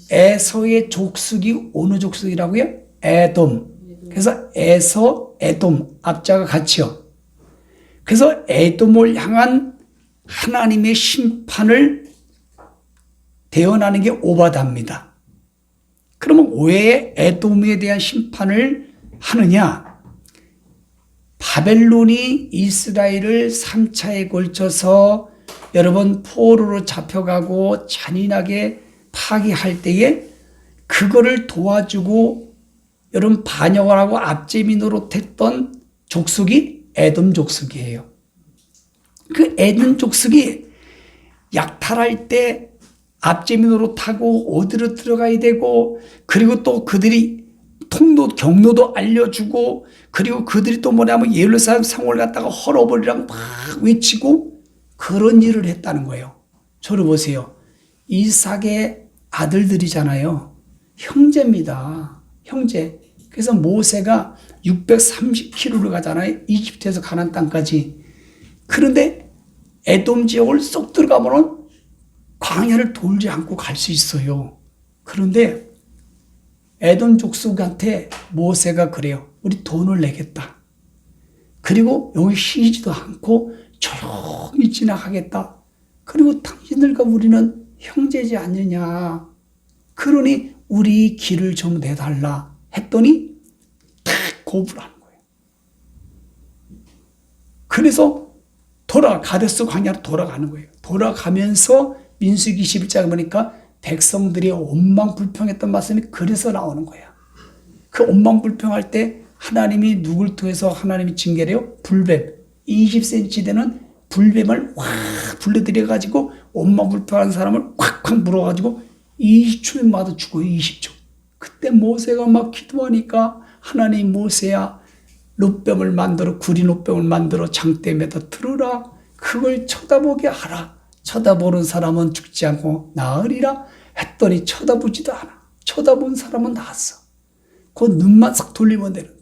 에서의 족속이 어느 족속이라고요? 에돔. 그래서 에서, 에돔 앞자가 같이요. 그래서 에돔을 향한 하나님의 심판을 대언하는 게 오바다입니다. 그러면 왜 에돔에 대한 심판을 하느냐? 바벨론이 이스라엘을 3차에 걸쳐서 여러분 포로로 잡혀가고 잔인하게 파괴할 때에 그거를 도와주고 여러분 반역을 하고 앞제비 노릇했던 족속이 에돔 족속이에요. 그 에돔 족속이 약탈할 때 앞제비 노릇하고 어디로 들어가야 되고 그리고 또 그들이 통도 경로도 알려주고 그리고 그들이 또 뭐냐면 예루살렘 성을 갖다가 헐어버리라고 막 외치고 그런 일을 했다는 거예요. 저를 보세요. 이삭의 아들들이잖아요. 형제입니다. 형제. 그래서 모세가 630km를 가잖아요. 이집트에서 가나안 땅까지. 그런데 에돔 지역을 쏙 들어가면 광야를 돌지 않고 갈 수 있어요. 그런데 에돔 족속한테 모세가 그래요. 우리 돈을 내겠다. 그리고 여기 쉬지도 않고 조용히 지나가겠다. 그리고 당신들과 우리는 형제지 않느냐. 그러니 우리 길을 좀 내달라 했더니 탁 고불을 하는 거예요. 그래서 가데스 광야로 돌아가는 거예요. 돌아가면서 민수기 11장에 보니까 백성들이 원망불평했던 말씀이 그래서 나오는 거야. 그 원망불평할 때 하나님이 누굴 통해서 하나님이 징계를 해요? 불뱀. 20cm 되는 불뱀을 확 불러들여가지고 원망불평하는 사람을 콱콱 물어가지고 20초마다 죽어요. 20초. 그때 모세가 막 기도하니까 하나님 모세야 롯뱀을 만들어 구리 롯뱀을 만들어 장대에다 틀어라. 그걸 쳐다보게 하라. 쳐다보는 사람은 죽지 않고 나으리라 했더니 쳐다보지도 않아. 쳐다본 사람은 나았어. 그 눈만 싹 돌리면 되는데.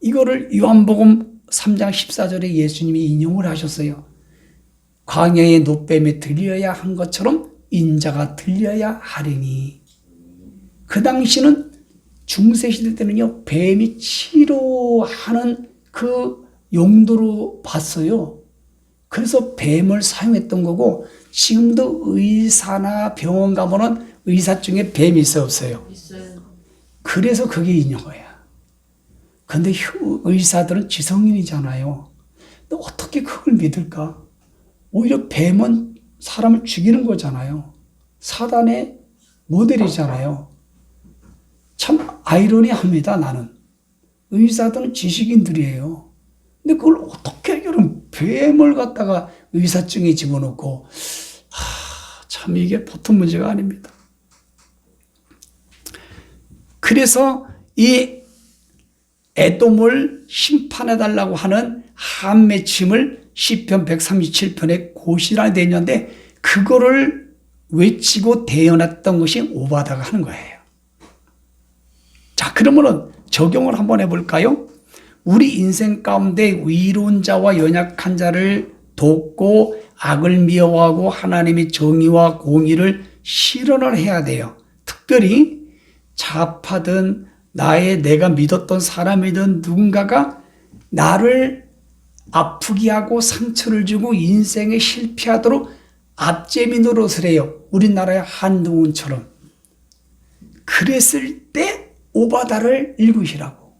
이거를 요한복음 3장 14절에 예수님이 인용을 하셨어요. 광야의 놋뱀이 들려야 한 것처럼 인자가 들려야 하리니. 그 당시는 중세시대 때는요, 뱀이 치료하는 그 용도로 봤어요. 그래서 뱀을 사용했던 거고, 지금도 의사나 병원 가면은 의사 중에 뱀이 있어요, 없어요? 있어요. 그래서 그게 인용어야. 근데 의사들은 지성인이잖아요. 근데 어떻게 그걸 믿을까? 오히려 뱀은 사람을 죽이는 거잖아요. 사단의 모델이잖아요. 참 아이러니합니다, 나는. 의사들은 지식인들이에요. 근데 그걸 어떻게 여러분 뱀을 갖다가 의사증에 집어넣고 참 이게 보통 문제가 아닙니다. 그래서 이 에돔을 심판해달라고 하는 한 맺힘을 시편 137편에 고시라 되어 있는데 그거를 외치고 대언했던 것이 오바다가 하는 거예요. 자, 그러면은 적용을 한번 해볼까요? 우리 인생 가운데 위로운 자와 연약한 자를 돕고 악을 미워하고 하나님의 정의와 공의를 실현을 해야 돼요. 특별히 좌파든 내가 믿었던 사람이든 누군가가 나를 아프게 하고 상처를 주고 인생에 실패하도록 앞재미 노릇을 해요. 우리나라의 한동훈처럼. 그랬을 때 오바다를 읽으시라고.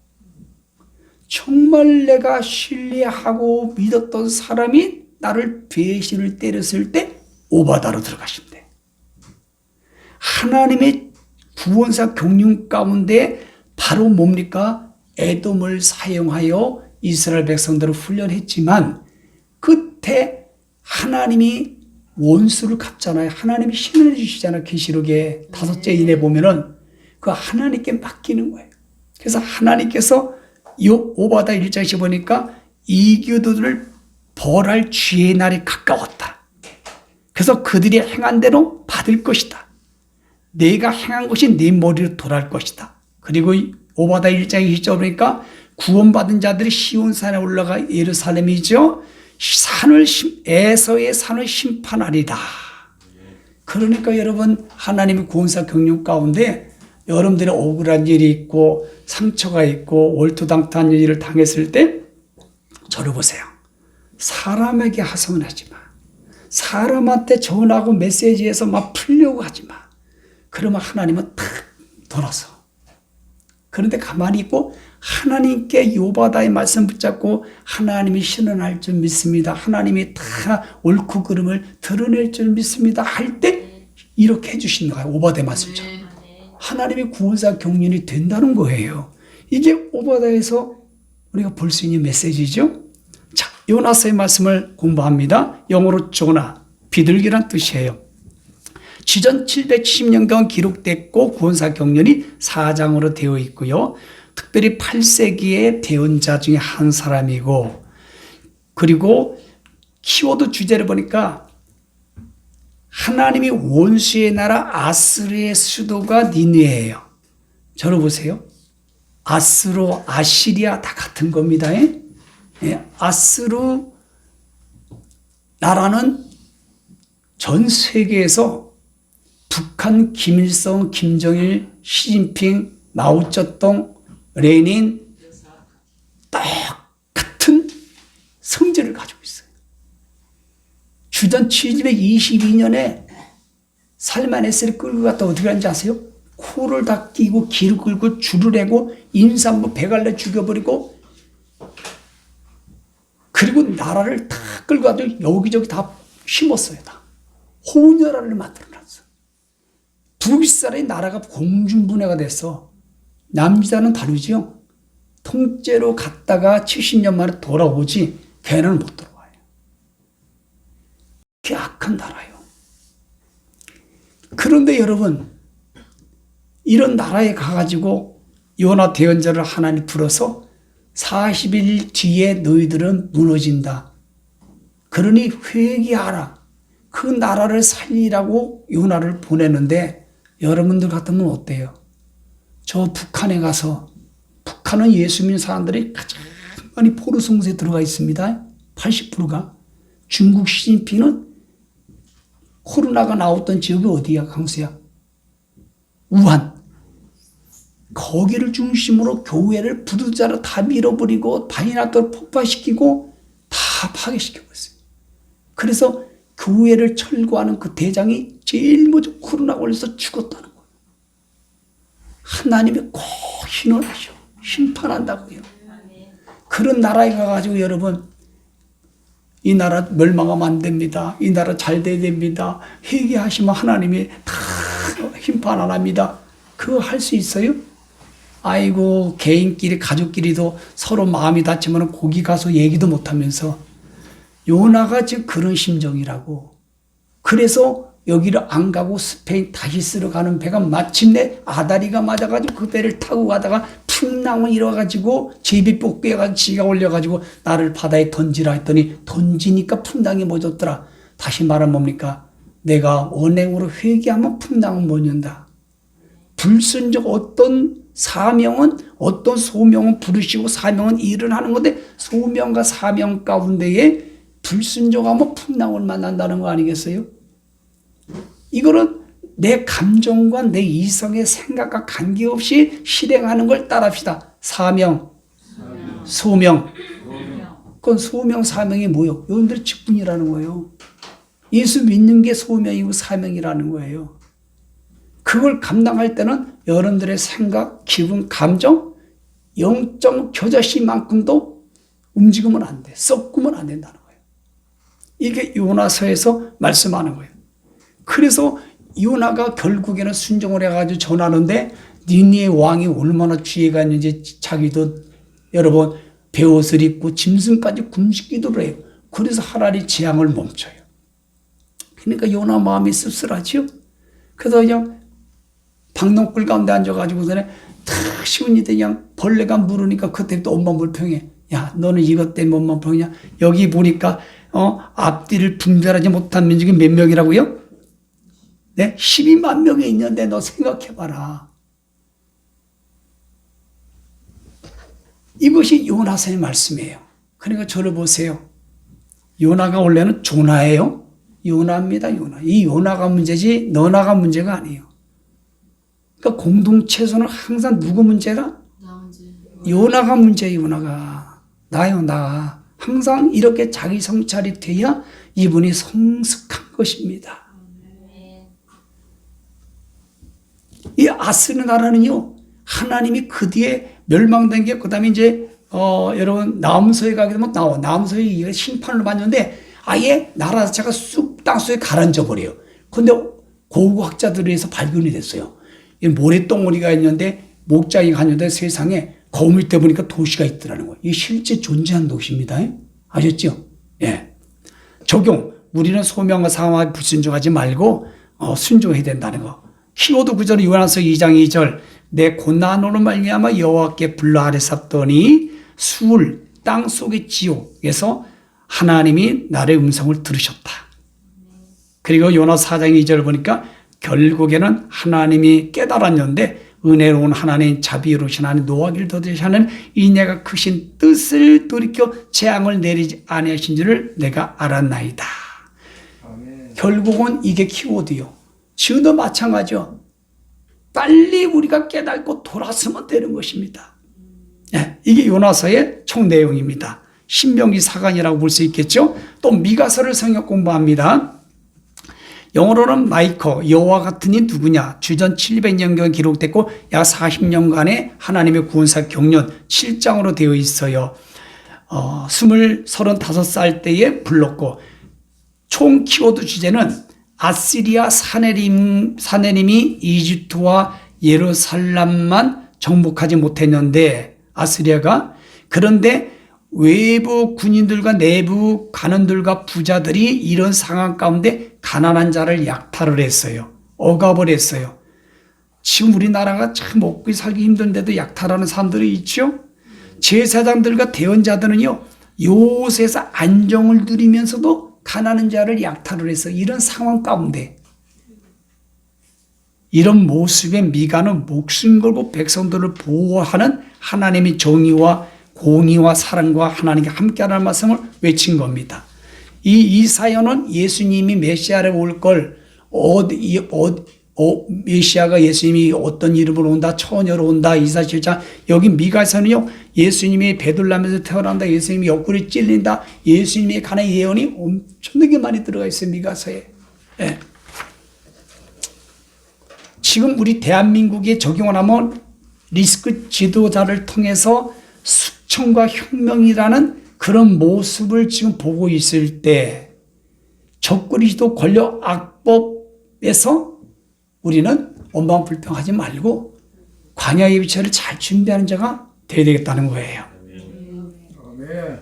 정말 내가 신뢰하고 믿었던 사람이 나를 배신을 때렸을 때 오바다로 들어가신대. 하나님의 구원사 경륜 가운데 바로 뭡니까? 에돔을 사용하여 이스라엘 백성들을 훈련했지만 끝에 하나님이 원수를 갚잖아요. 하나님이 신을 주시잖아요. 계시록에 5째 이내 보면은 그 하나님께 맡기는 거예요. 그래서 하나님께서 이 오바다 1장에서 보니까 이교도들을 벌할 주의 날이 가까웠다. 그래서 그들이 행한 대로 받을 것이다. 내가 행한 것이 네 머리로 돌아올 것이다. 그리고 오바다 1장 20절 보니까 구원받은 자들이 시온산에 올라가 예루살렘이죠. 에서의 산을 심판하리다. 그러니까 여러분 하나님의 구원사 경륜 가운데 여러분들의 억울한 일이 있고 상처가 있고 월투당탄 일을 당했을 때 저를 보세요. 사람에게 하소연하지 마. 사람한테 전하고 메시지에서 막 풀려고 하지 마. 그러면 하나님은 탁 돌아서. 그런데 가만히 있고 하나님께 요바다의 말씀 붙잡고 하나님이 신원할 줄 믿습니다. 하나님이 다 옳고 그름을 드러낼 줄 믿습니다. 할 때 이렇게 해주시는 거예요. 오바다의 말씀처럼. 하나님의 구원사 경륜이 된다는 거예요. 이게 오바다에서 우리가 볼 수 있는 메시지죠. 자, 요나서의 말씀을 공부합니다. 영어로 조나, 비둘기란 뜻이에요. 지전 770년경 기록됐고 구원사 경륜이 4장으로 되어 있고요. 특별히 8세기의 대언자 중에 한 사람이고, 그리고 키워드 주제를 보니까 하나님이 원수의 나라 아스르의 수도가 니느웨예요. 저를 보세요. 아스로, 아시리아 다 같은 겁니다. 아스르 나라는 전 세계에서 북한, 김일성, 김정일, 시진핑, 마오쩌둥, 레닌 똑같은 성질을 가지고 있어요. 주전 722년에 살만에스를 끌고 갔다 어떻게 하는지 아세요? 코를 다 끼고 기를 끌고 줄을 내고 임산부 100알레 죽여버리고 그리고 나라를 다 끌고 가서 여기저기 다 심었어요. 다. 혼혈아를 만들어놨어. 북이스라엘 나라가 공중분해가 됐어. 남이자는 다르죠. 통째로 갔다가 70년 만에 돌아오지 걔는 못 돌아와요. 그게 악한 나라예요. 그런데 여러분 이런 나라에 가가지고 요나 대언자를 하나님 불어서 40일 뒤에 너희들은 무너진다. 그러니 회개하라. 그 나라를 살리라고 요나를 보내는데 여러분들 같으면 어때요? 저 북한에 가서 북한은 예수 믿는 사람들이 가장 많이 포로 성소에 들어가 있습니다. 80%가. 중국 시진핑은 코로나가 나왔던 지역이 어디야, 강수야? 우한. 거기를 중심으로 교회를 부두자로 다 밀어버리고 다이나토를 폭파시키고 다 파괴시키고 있어요. 그래서 교회를 철거하는 그 대장이 제일 먼저 코로나 걸려서 죽었다는 거예요. 하나님이 꼭 신원하셔. 심판한다고요. 그런 나라에 가가지고 여러분 이 나라 멸망하면 안 됩니다. 이 나라 잘 돼야 됩니다. 회개하시면 하나님이 다 심판 안 합니다. 그거 할 수 있어요? 아이고 개인끼리 가족끼리도 서로 마음이 다치면 거기 가서 얘기도 못하면서 요나가 지금 그런 심정이라고. 그래서 여기를 안 가고 스페인 다시스로 가는 배가 마침내 아다리가 맞아가지고 그 배를 타고 가다가 풍랑을 일어가지고 제비뽑기해가지고 지가 올려가지고 나를 바다에 던지라 했더니 던지니까 풍랑이 멎었더라. 다시 말하면 뭡니까? 내가 언행으로 회개하면 풍랑은 멎는다. 불순종 어떤 사명은 어떤 소명은 부르시고 사명은 일을 하는 건데 소명과 사명 가운데에 불순종하면 풍랑을 만난다는 거 아니겠어요? 이거는 내 감정과 내 이성의 생각과 관계없이 실행하는 걸 따라합시다. 사명, 소명. 그건 소명, 사명이 뭐예요? 여러분들의 직분이라는 거예요. 예수 믿는 게 소명이고 사명이라는 거예요. 그걸 감당할 때는 여러분들의 생각, 기분, 감정, 영적 겨자씨만큼도 움직이면 안 돼. 섞으면 안 된다는 거예요. 이게 요나서에서 말씀하는 거예요. 그래서 요나가 결국에는 순종을 해가지고 전하는데 니니의 왕이 얼마나 지혜가 있는지 자기도 여러분 베옷을 입고 짐승까지 굶기도록 해요. 그래서 하나님 재앙을 멈춰요. 그러니까 요나 마음이 씁쓸하지요. 그래서 그냥 박농굴 가운데 앉아가지고서는 탁 쉬운 일에 그냥 벌레가 물으니까 그때부터 온몸 불평해. 야, 너는 이것 때문에 온몸 불평이냐? 여기 보니까 앞뒤를 분별하지 못한 민족이 몇 명이라고요? 네? 12만 명이 있는데 너 생각해봐라. 이것이 요나서의 말씀이에요. 그러니까 저를 보세요. 요나가 원래는 조나예요. 요나입니다. 요나. 이 요나가 문제지 너나가 문제가 아니에요. 그러니까 공동체에서는 항상 누구 문제라? 나 문제. 요나가 문제예요. 요나가. 나요 나. 항상 이렇게 자기 성찰이 돼야 이분이 성숙한 것입니다. 이 아스르 나라는요, 하나님이 그 뒤에 멸망된 게, 그 다음에 이제, 여러분, 나음서에 가게 되면 나음서에 심판을 받는데, 아예 나라 자체가 쑥 땅속에 가라앉아 버려요. 근데 고고학자들에 의해서 발견이 됐어요. 이 모래덩어리가 있는데, 목장이 가는데 세상에 거울 밑에 보니까 도시가 있더라는 거예요. 이게 실제 존재한 도시입니다. 아셨죠? 예. 적용. 우리는 소명과 상황에 불순종하지 말고, 순종해야 된다는 거. 키워드 구절은 요나서 2장 2절 내 고난으로 말미암아 여호와께 불러 아뢰었더니 수울 땅속의 지옥에서 하나님이 나의 음성을 들으셨다. 그리고 요나서 4장 2절 보니까 결국에는 하나님이 깨달았는데 은혜로운 하나님 자비로우신 하나님 노하기를 더디하는 이내가 크신 뜻을 돌이켜 재앙을 내리지 아니하신 줄을 내가 알았나이다. 아멘. 결국은 이게 키워드요. 지금도 마찬가지죠. 빨리 우리가 깨닫고 돌아서면 되는 것입니다. 네, 이게 요나서의 총 내용입니다. 신명기 사관이라고 볼 수 있겠죠. 또 미가서를 성역 공부합니다. 영어로는 마이커, 여호와 같은 이 누구냐. 주전 700년경 기록됐고 약 40년간의 하나님의 구원사 경륜 7장으로 되어 있어요. 35살 때에 불렀고 총 키워드 주제는 아시리아 사네림이 이집트와 예루살렘만 정복하지 못했는데 아시리아가 그런데 외부 군인들과 내부 관원들과 부자들이 이런 상황 가운데 가난한 자를 약탈을 했어요. 억압을 했어요. 지금 우리나라가 참 먹고 살기 힘든데도 약탈하는 사람들이 있죠. 제사장들과 대언자들은요. 요새에서 안정을 누리면서도 가난한 자를 약탈을 해서 이런 상황 가운데 이런 모습의 미가는 목숨 걸고 백성들을 보호하는 하나님의 정의와 공의와 사랑과 하나님께 함께하는 말씀을 외친 겁니다. 이 이사야는 예수님이 메시아를 올 걸 메시아가 예수님이 어떤 이름으로 온다, 처녀로 온다, 이사 7장 여기 미가에서는요 예수님이 베들레헴에서 태어난다, 예수님이 옆구리 찔린다, 예수님에 관한 예언이 엄청나게 많이 들어가 있어요. 미가서에. 예. 지금 우리 대한민국에 적용을 하면 리스크 지도자를 통해서 숙청과 혁명이라는 그런 모습을 지금 보고 있을 때 적그리스도 권력 악법에서 우리는 원방불평하지 말고 광야의 위치를 잘 준비하는 자가 되어야 되겠다는 거예요. 아멘.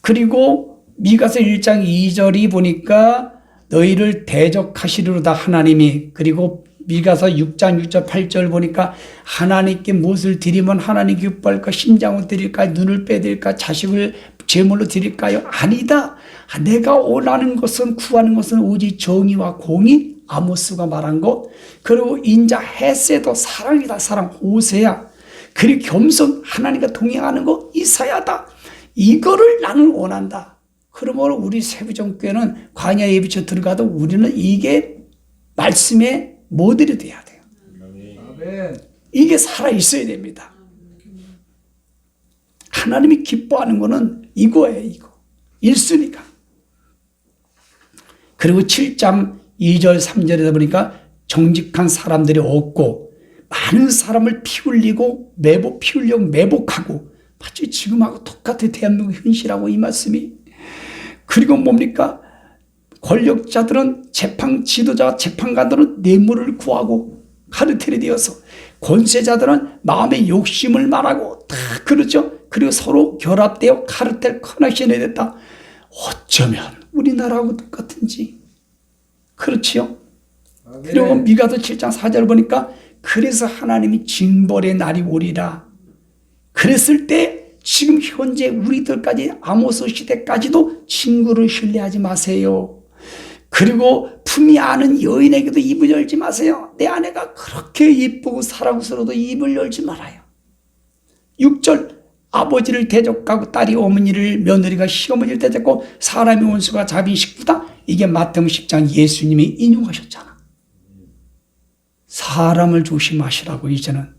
그리고 미가서 1장 2절이 보니까 너희를 대적하시리로다 하나님이 그리고 미가서 6장 6절 8절 보니까 하나님께 무엇을 드리면 하나님 기뻐할까? 심장을 드릴까? 눈을 빼드릴까? 자식을 제물로 드릴까요? 아니다. 내가 원하는 것은 구하는 것은 오직 정의와 공의, 아모스가 말한 것, 그리고 인자 헤세도 사랑이다. 사랑 호세야. 그리고 겸손, 하나님과 동행하는 것 이사야다. 이거를 나는 원한다. 그러므로 우리 세부정교회는 광야 예비처 들어가도 우리는 이게 말씀의 모델이 돼야 돼요. 아멘. 이게 살아있어야 됩니다. 하나님이 기뻐하는 거는 이거예요. 이거 1순위가. 그리고 7장 2절 3절에다 보니까 정직한 사람들이 없고 많은 사람을 피 흘리고 피 흘려 매복하고 마치 지금하고 똑같은 대한민국 현실하고 이 말씀이. 그리고 뭡니까? 권력자들은 지도자 재판관들은 뇌물을 구하고 카르텔이 되어서 권세자들은 마음의 욕심을 말하고 다 그렇죠. 그리고 서로 결합되어 카르텔 커넥션이 됐다. 어쩌면 우리나라하고 똑같은지. 그렇지요. 그리고 미가서 7장 4절 보니까 그래서 하나님이 징벌의 날이 오리라. 그랬을 때 지금 현재 우리들까지 아모스 시대까지도 친구를 신뢰하지 마세요. 그리고 품이 아는 여인에게도 입을 열지 마세요. 내 아내가 그렇게 이쁘고 사랑스러워도 입을 열지 말아요. 6절 아버지를 대적하고 딸이 어머니를 며느리가 시어머니를 대적하고 사람의 원수가 자기 식구다. 이게 마태복음 10장 예수님이 인용하셨잖아. 사람을 조심하시라고 이제는.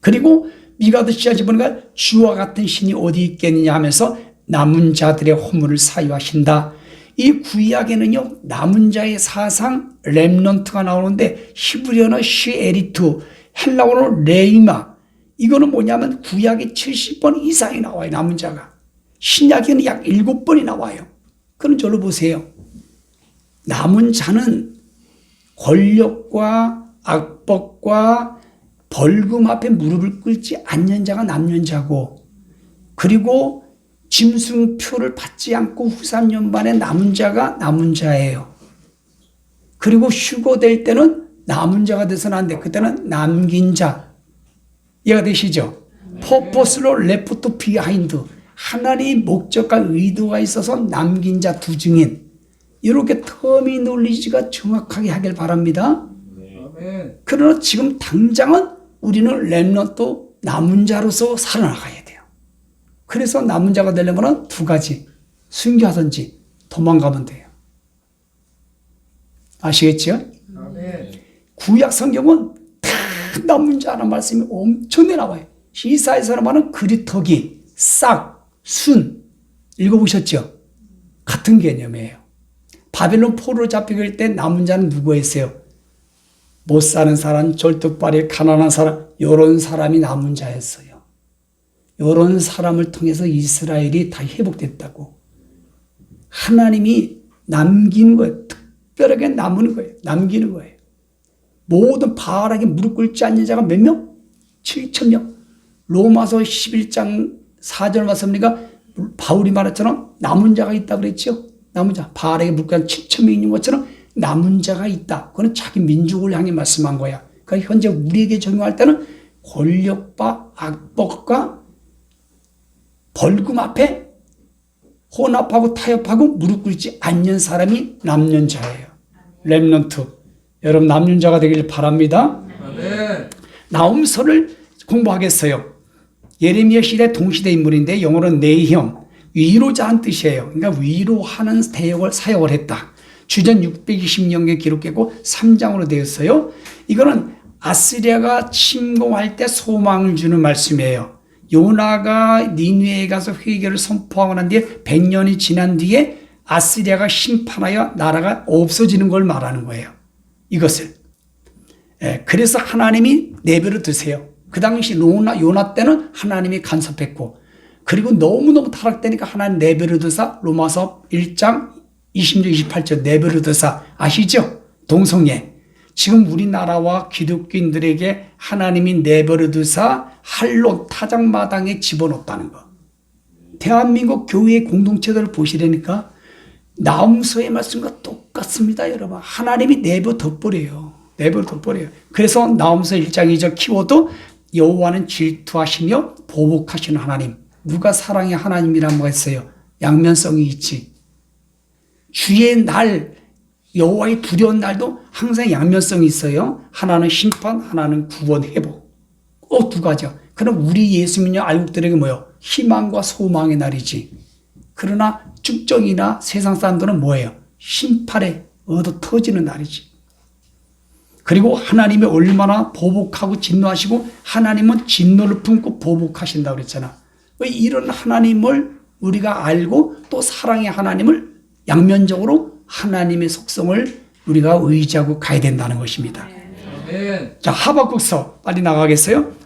그리고 미가서 10장 보니까 주와 같은 신이 어디 있겠느냐 하면서 남은 자들의 허물을 사유하신다. 이 구약에는요 남은 자의 사상 렘넌트가 나오는데 히브리어는 시에리투, 헬라어로 레이마. 이거는 뭐냐면 구약에 70번 이상이 나와요. 남은 자가. 신약에는 약 7번이 나와요. 그럼 저로 보세요. 남은 자는 권력과 악법과 벌금 앞에 무릎을 꿇지 않는 자가 남는 자고, 그리고 짐승표를 받지 않고 후삼년반에 남은 자가 남은 자예요. 그리고 휴거될 때는 남은 자가 돼서는 안 돼. 그때는 남긴 자. 이해가 되시죠? 퍼포스로 레프트 비하인드. 하나님의 목적과 의도가 있어서 남긴 자 두 증인. 이렇게 터미놀리지가 정확하게 하길 바랍니다. 아멘. 그러나 지금 당장은 우리는 렘넌트 남은 자로서 살아나가야 돼요. 그래서 남은 자가 되려면 두 가지. 순교하든지 도망가면 돼요. 아시겠죠? 아멘. 구약 성경은 다 남은 자라는 말씀이 엄청나게 나와요. 이사야서 말은 그리터기, 싹, 순. 읽어보셨죠? 같은 개념이에요. 바벨론 포로로 잡히게 때 남은 자는 누구였어요? 못 사는 사람, 절뚝발이 가난한 사람, 이런 사람이 남은 자였어요. 이런 사람을 통해서 이스라엘이 다 회복됐다고. 하나님이 남기는 거예요. 특별하게 남는 거예요. 남기는 거예요. 모든 바알에게 무릎 꿇지 않는 자가 몇 명? 7,000명. 로마서 11장 4절 말씀입니까? 바울이 말했처럼 남은 자가 있다 그랬죠. 남은 자. 바알에게 무릎 꿇지 않는 7,000명 있는 것처럼 남은 자가 있다. 그건 자기 민족을 향해 말씀한 거야. 그러니까 현재 우리에게 적용할 때는 권력과 악법과 벌금 앞에 혼합하고 타협하고 무릎 꿇지 않는 사람이 남는 자예요. 렘넌트. 여러분 남는 자가 되길 바랍니다. 아멘. 나홈서를 공부하겠어요. 예레미야 시대 동시대 인물인데 영어로는 네히엄, 위로자한 뜻이에요. 그러니까 위로하는 사역을 했다. 주전 620년에 기록했고 3장으로 되었어요. 이거는 아스리아가 침공할 때 소망을 주는 말씀이에요. 요나가 니느웨에 가서 회개를 선포하고 난 뒤에 100년이 지난 뒤에 아스리아가 심판하여 나라가 없어지는 걸 말하는 거예요. 이것을. 그래서 하나님이 내버려 두세요. 그 당시 요나 때는 하나님이 간섭했고, 그리고 너무너무 타락되니까 하나님 내버려 두사 로마서 1장 20절 28절 내버려 두사 아시죠? 동성애. 지금 우리나라와 기독교인들에게 하나님이 내버려 두사 한론 타작마당에 집어넣었다는 거. 대한민국 교회의 공동체들을 보시려니까 나훔서의 말씀과 똑같습니다, 여러분. 하나님이 내버 덧버려요. 내버 덧버려요. 그래서 나훔서 1장 2절 키워드 여호와는 질투하시며 보복하시는 하나님. 누가 사랑의 하나님이라고 했어요? 양면성이 있지. 주의 날, 여호와의 두려운 날도 항상 양면성이 있어요. 하나는 심판, 하나는 구원, 회복. 꼭 두 가지요. 그럼 우리 예수 믿는 알곡들에게 뭐예요? 희망과 소망의 날이지. 그러나 축정이나 세상 사람들은 뭐예요? 심판에 얻어 터지는 날이지. 그리고 하나님이 얼마나 보복하고 진노하시고 하나님은 진노를 품고 보복하신다고 그랬잖아. 왜 이런 하나님을 우리가 알고 또 사랑의 하나님을 양면적으로 하나님의 속성을 우리가 의지하고 가야 된다는 것입니다. 아멘. 자, 하박국서 빨리 나가겠어요?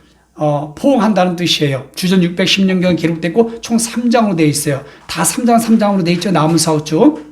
포옹한다는 뜻이에요. 주전 610년경 기록됐고 총 3장으로 되어 있어요. 다 3장으로 되어 있죠. 남은 사우쭉.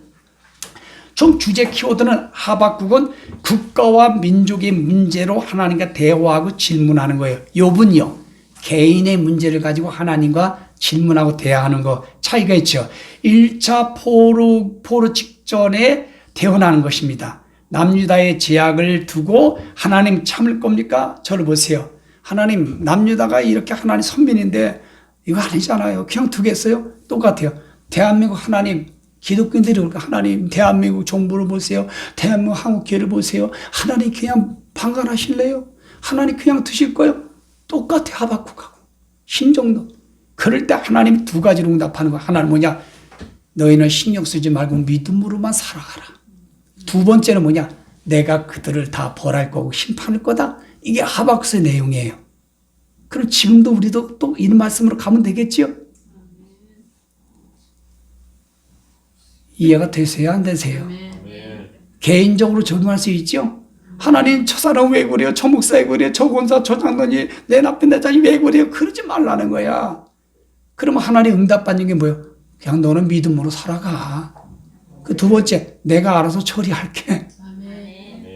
총 주제 키워드는 하박국은 국가와 민족의 문제로 하나님과 대화하고 질문하는 거예요. 욥은요, 개인의 문제를 가지고 하나님과 질문하고 대화하는 거 차이가 있죠. 1차 포로 직전에 태어나는 것입니다. 남유다의 제약을 두고 하나님 참을 겁니까? 저를 보세요. 하나님, 남유다가 이렇게 하나님 선민인데 이거 아니잖아요. 그냥 두겠어요? 똑같아요. 대한민국 하나님, 기독교인들이 그러니까 하나님, 대한민국 정부를 보세요. 대한민국 한국교회를 보세요. 하나님 그냥 방관하실래요? 하나님 그냥 두실 거예요? 똑같아, 하박국하고. 심정도. 그럴 때 하나님이 두 가지로 응답하는 거야. 하나는 뭐냐? 너희는 신경 쓰지 말고 믿음으로만 살아가라. 두 번째는 뭐냐? 내가 그들을 다 벌할 거고 심판할 거다. 이게 하박국의 내용이에요. 그럼 지금도 우리도 또 이 말씀으로 가면 되겠지요? 이해가 되세요? 안 되세요? 개인적으로 적용할 수 있죠? 하나님, 저 사람 왜 그래요? 저 목사 왜 그래요? 저 권사, 저 장로님, 내 나쁜 내 자식 왜 그래요? 그러지 말라는 거야. 그러면 하나님 응답받는 게 뭐예요? 그냥 너는 믿음으로 살아가. 그 두 번째, 내가 알아서 처리할게.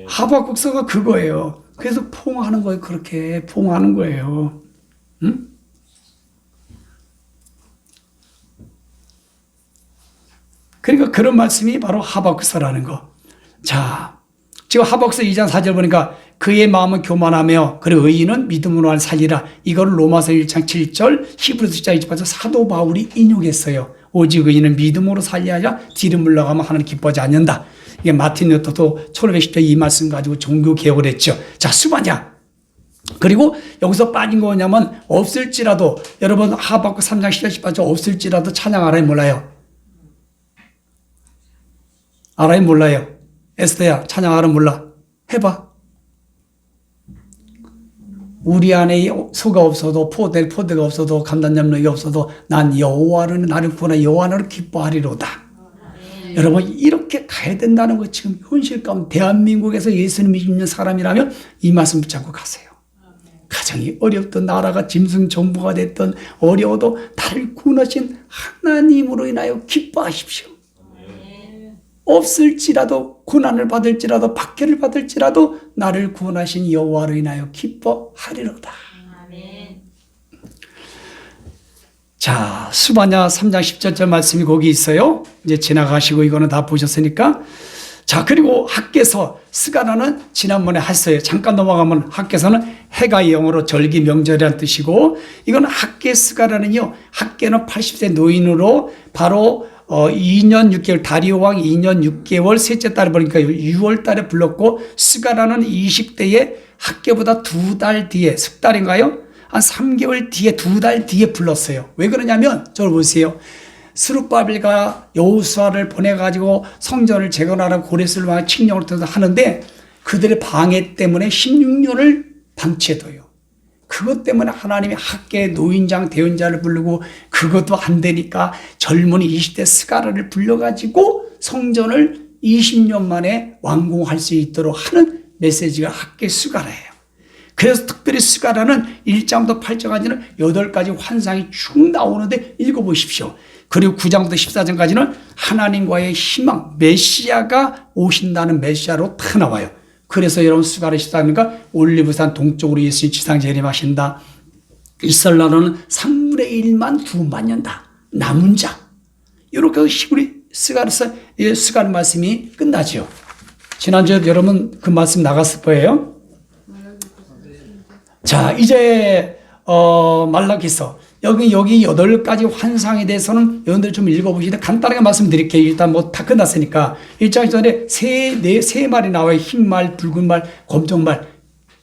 하박국서가 그거예요. 그래서 포옹하는 거예요. 그렇게 포옹하는 거예요. 응? 그러니까 그런 말씀이 바로 하박국서라는 거. 자, 지금 하박국서 2장 4절 보니까 그의 마음은 교만하며 그리고 의인은 믿음으로 살리라. 이걸 로마서 1장 7절 히브리서 1장 28절 사도 바울이 인용했어요. 오직 의인은 믿음으로 살려야 뒤를 물러가면 하나님 기뻐하지 않는다. 이게 마틴 루터도 1510년 이 말씀 가지고 종교 개혁을 했죠. 자, 수반자. 그리고 여기서 빠진 거 뭐냐면 없을지라도 여러분 하박국 3장 10절 18절 없을지라도 찬양 알아요 몰라요? 알아요 몰라요? 에스더야 찬양 알아 몰라? 해봐. 우리 안에 소가 없어도 포대가 없어도 감단염력이 없어도 난 여호와는 나를 구하나 여호와를 기뻐하리로다. 여러분 이렇게 가야 된다는 거 지금 현실 가운데 대한민국에서 예수님 믿는 사람이라면 이 말씀 붙잡고 가세요. 가정이 어렵든 나라가 짐승 정부가 됐든 어려워도 나를 구원하신 하나님으로 인하여 기뻐하십시오. 없을지라도 고난을 받을지라도 박해를 받을지라도 나를 구원하신 여호와로 인하여 기뻐하리로다. 자, 수바냐 3장 10절 말씀이 거기 있어요. 이제 지나가시고 이거는 다 보셨으니까. 자, 그리고 학개서 스가라는 지난번에 했어요. 잠깐 넘어가면 학개서는 해가 영어로 절기 명절이라는 뜻이고 이건 학개 스가라는요. 학개는 80세 노인으로 바로 2년 6개월 다리오 왕 2년 6개월 셋째 달에 보니까 6월 달에 불렀고 스가라는 20대에 학개보다 2달 뒤에 석 달인가요? 한 3개월 뒤에 2달 뒤에 불렀어요. 왜 그러냐면 저를 보세요. 스룹바벨과 여호수아를 보내가지고 성전을 재건하라고 고레스를 칙령을 하는데 그들의 방해 때문에 16년을 방치해둬요. 그것 때문에 하나님이 학계 노인장 대언자를 부르고 그것도 안 되니까 젊은이 20대 스가라를 불러가지고 성전을 20년 만에 완공할 수 있도록 하는 메시지가 학계 스가라예요. 그래서 특별히 스가라는 1장부터 8장까지는 8가지 환상이 쭉 나오는데 읽어보십시오. 그리고 9장부터 14장까지는 하나님과의 희망, 메시아가 오신다는 메시아로 다 나와요. 그래서 여러분 스가랴 14장이니까 올리브산 동쪽으로 예수님 지상 재림하신다. 이스라엘 나라는 3분의 1만 2만 년다. 남은 자. 이렇게 히브리 스가랴 말씀이 끝나죠. 지난주에 여러분 그 말씀 나갔을 거예요. 자, 이제 말라기서 여기 8가지 환상에 대해서는 여러분들 좀 읽어보시다 간단하게 말씀드릴게요. 일단 뭐 다 끝났으니까 1장 전에 세 말이 나와요. 흰 말, 붉은 말, 검정 말.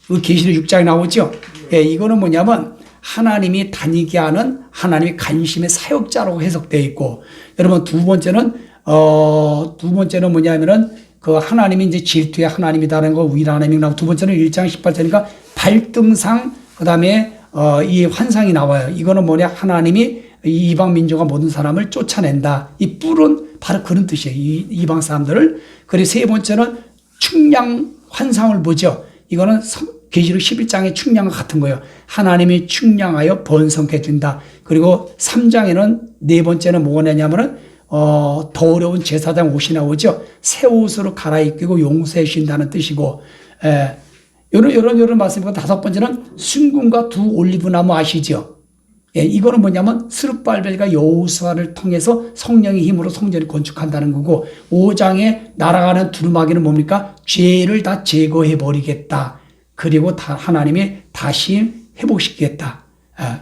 그 계시록 6장에 나오죠. 예, 이거는 뭐냐면 하나님이 다니게 하는 하나님의 관심의 사역자라고 해석되어 있고, 여러분 두 번째는 뭐냐면은 그 하나님이 이제 질투의 하나님이다라는 거 위라 하나님이라고, 두 번째는 1장 18절이니까 발등상, 그 다음에 이 환상이 나와요. 이거는 뭐냐, 하나님이 이방 민족과 모든 사람을 쫓아낸다. 이 뿔은 바로 그런 뜻이에요. 이방 사람들을. 그리고 세 번째는 측량 환상을 보죠. 이거는 계시록 11장의 측량과 같은 거예요. 하나님이 측량하여 번성케 된다. 그리고 3장에는 네 번째는 뭐냐면은 더 어려운 제사장 옷이 나오죠. 새 옷으로 갈아입히고 용서해 주신다는 뜻이고, 이런 말씀이고, 다섯 번째는 순금과 두 올리브나무 아시죠? 예, 이거는 뭐냐면 스룹발벨과 여호수아를 통해서 성령의 힘으로 성전을 건축한다는 거고, 5장에 날아가는 두루마기는 뭡니까? 죄를 다 제거해 버리겠다. 그리고 하나님이 다시 회복시키겠다.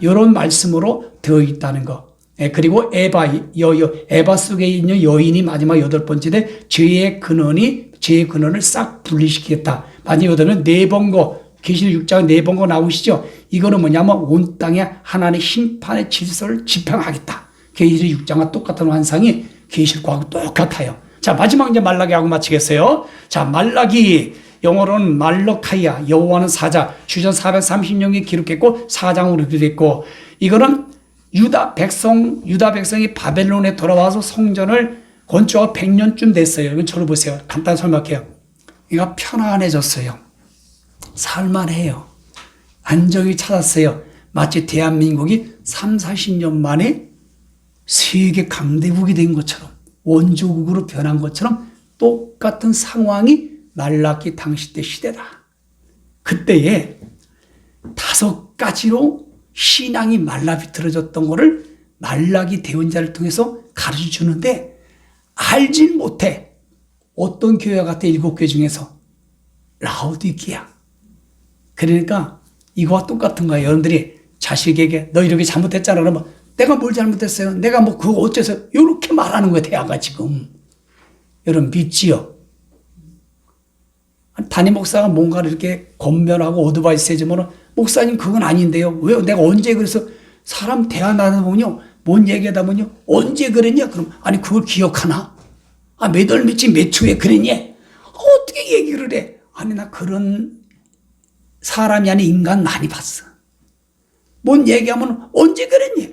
이런 말씀으로 되어 있다는 거. 그리고 에바 속에 있는 여인이 마지막 8번째인데, 죄의 근원을 싹 분리시키겠다. 마지막 8은 네번거, 계시록 6장 네번거 나오시죠? 이거는 뭐냐면 온 땅에 하나님의 심판의 질서를 집행하겠다. 계시록 6장과 똑같은 환상이 계시록하고 똑같아요. 자, 마지막 이제 말라기하고 마치겠어요. 자, 말라기, 영어로는 말로카이아, 여호와는 사자, 주전 430년에 기록했고 4장으로 기록했고, 이거는 유다 백성이 바벨론에 돌아와서 성전을 건축하고 100년쯤 됐어요. 이건 저를 보세요. 간단히 설명할게요. 그러니까 편안해졌어요. 살만해요. 안정이 찾았어요. 마치 대한민국이 30-40년 만에 세계 강대국이 된 것처럼, 원조국으로 변한 것처럼 똑같은 상황이 말라기 당시 때 시대다. 그때에 5가지로 신앙이 말라비틀어졌던 거를 말라기 대언자를 통해서 가르쳐 주는데, 알질 못해. 어떤 교회 같아? 7교회 중에서 라오디게아. 그러니까 이거와 똑같은 거예요. 여러분들이 자식에게 너 이렇게 잘못했잖아 그러면, 내가 뭘 잘못했어요? 내가 뭐 그거 어째서? 이렇게 말하는 거예요. 대화가 지금. 여러분 믿지요? 담임 목사가 뭔가를 이렇게 권면하고 어드바이스 해주면, 목사님 그건 아닌데요. 왜요? 내가 언제 그래서? 사람 대화 나누다 보면요, 뭔 얘기하다 보면요, 언제 그랬냐? 그럼 아니 그걸 기억하나? 몇 월 며칠 몇 초에 그랬냐? 어떻게 얘기를 해? 아니 나 그런 사람이 아닌 인간 많이 봤어. 뭔 얘기하면 언제 그랬냐?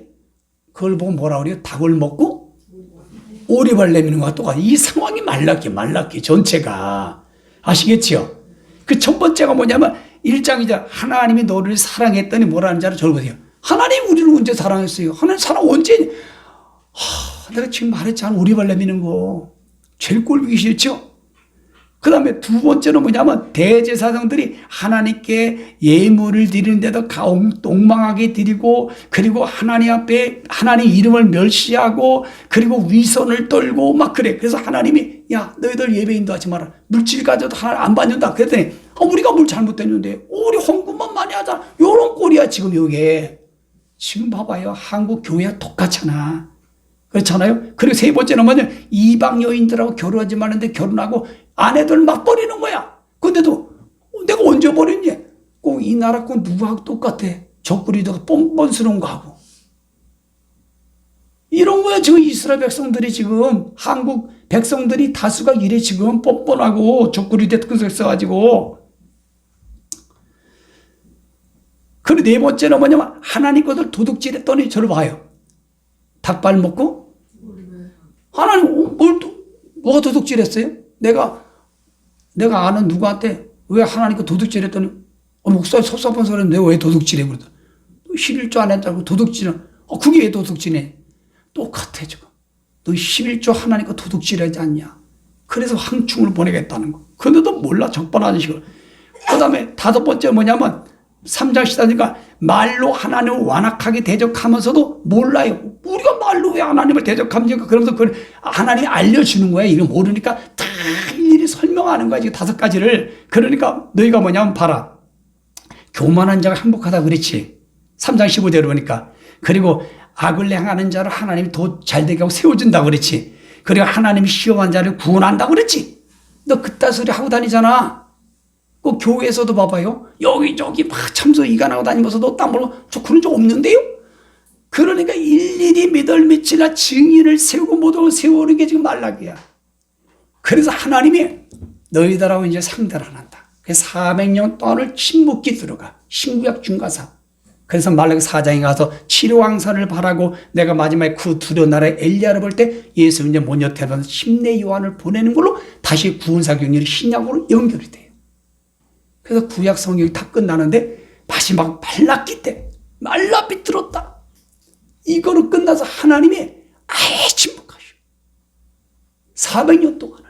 그걸 보고 뭐라 그래요? 닭을 먹고 오리발 내미는 것과 똑같아. 이 상황이 말라기 전체가. 아시겠지요? 그 첫 번째가 뭐냐면 1장이자 하나님이 너를 사랑했더니 뭐라는 자를 적으세요. 하나님 우리를 언제 사랑했어요? 하나님 사랑 언제? 내가 지금 말했잖아. 오리발 내미는 거. 제일 꼴보기 싫죠? 그 다음에 두 번째는 뭐냐면 대제사장들이 하나님께 예물을 드리는데도 엉망하게 드리고, 그리고 하나님 앞에 하나님 이름을 멸시하고, 그리고 위선을 떨고 막 그래. 그래서 하나님이 야 너희들 예배인도 하지 마라. 물질 가져도 하나님 안 받는다. 그랬더니 우리가 뭘 잘못했는데 우리 헌금만 많이 하자. 요런 꼴이야 지금 요게. 지금 봐봐요. 한국 교회와 똑같잖아. 그렇잖아요. 그리고 세 번째는 뭐냐, 이방 여인들하고 결혼하지 말는데 결혼하고 아내들 막 버리는 거야. 근데도 내가 언제 버렸냐? 꼭 이 나라 건 누구하고 똑같아. 적그리다가 뻔뻔스러운 거 하고. 이런 거야 지금 이스라엘 백성들이, 지금 한국 백성들이 다수가 이래 지금 뻔뻔하고 적그리대 특근서 써가지고. 그리고 네 번째는 뭐냐면 하나님 것을 도둑질했더니 저를 봐요. 닭발 먹고 하나님 뭐가 도둑질했어요? 내가 아는 누구한테 왜 하나님 거 도둑질했더니 목사님 섭섭한 소리는 내가 왜 도둑질해? 그러더니 11조 안 했다고 도둑질은 그게 왜 도둑질해? 똑같아 지금. 너 11조 하나님 거 도둑질하지 않냐? 그래서 황충을 보내겠다는 거. 근데도 몰라 적반하는 식으로. 그 다음에 다섯 번째 뭐냐면 3장 14니까 말로 하나님을 완악하게 대적하면서도 몰라요. 우리가 말로 왜 하나님을 대적합니까? 그러면서 그걸 하나님이 알려주는 거야. 이거 모르니까 다 일일이 설명하는 거야. 지금 5가지를. 그러니까 너희가 뭐냐면 봐라. 교만한 자가 행복하다 그랬지. 3장 15절에 보니까. 그리고 악을 행하는 자를 하나님이 더 잘되게 하고 세워준다고 그랬지. 그리고 하나님이 시험한 자를 구원한다고 그랬지. 너 그따 소리 하고 다니잖아. 그 교회에서도 봐봐요. 여기저기 막 참소 이간하고 다니면서도 딴 저 그런 적 없는데요? 그러니까 일일이 믿을미치나 증인을 세우고 모든 걸 세우는 게 지금 말락이야. 그래서 하나님이 너희들하고 이제 상대를 안 한다. 그래서 400년 동안을 침묵기 들어가. 신구약 중가사. 그래서 말라기 4장에 가서 치료왕사를 바라고 내가 마지막에 그 두려운 나라의 엘리야를 볼 때 예수 이제 모녀태반에서 침례 요한을 보내는 걸로 다시 구원사 경륜이 신약으로 연결이 돼요. 그래서 구약 성경이 다 끝나는데 마지막 말라기 때 말라 비틀었다. 이거로 끝나서 하나님이 아예 침묵하셔. 400년 동안을.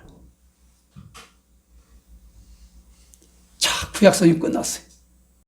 자, 구약 성경이 끝났어요.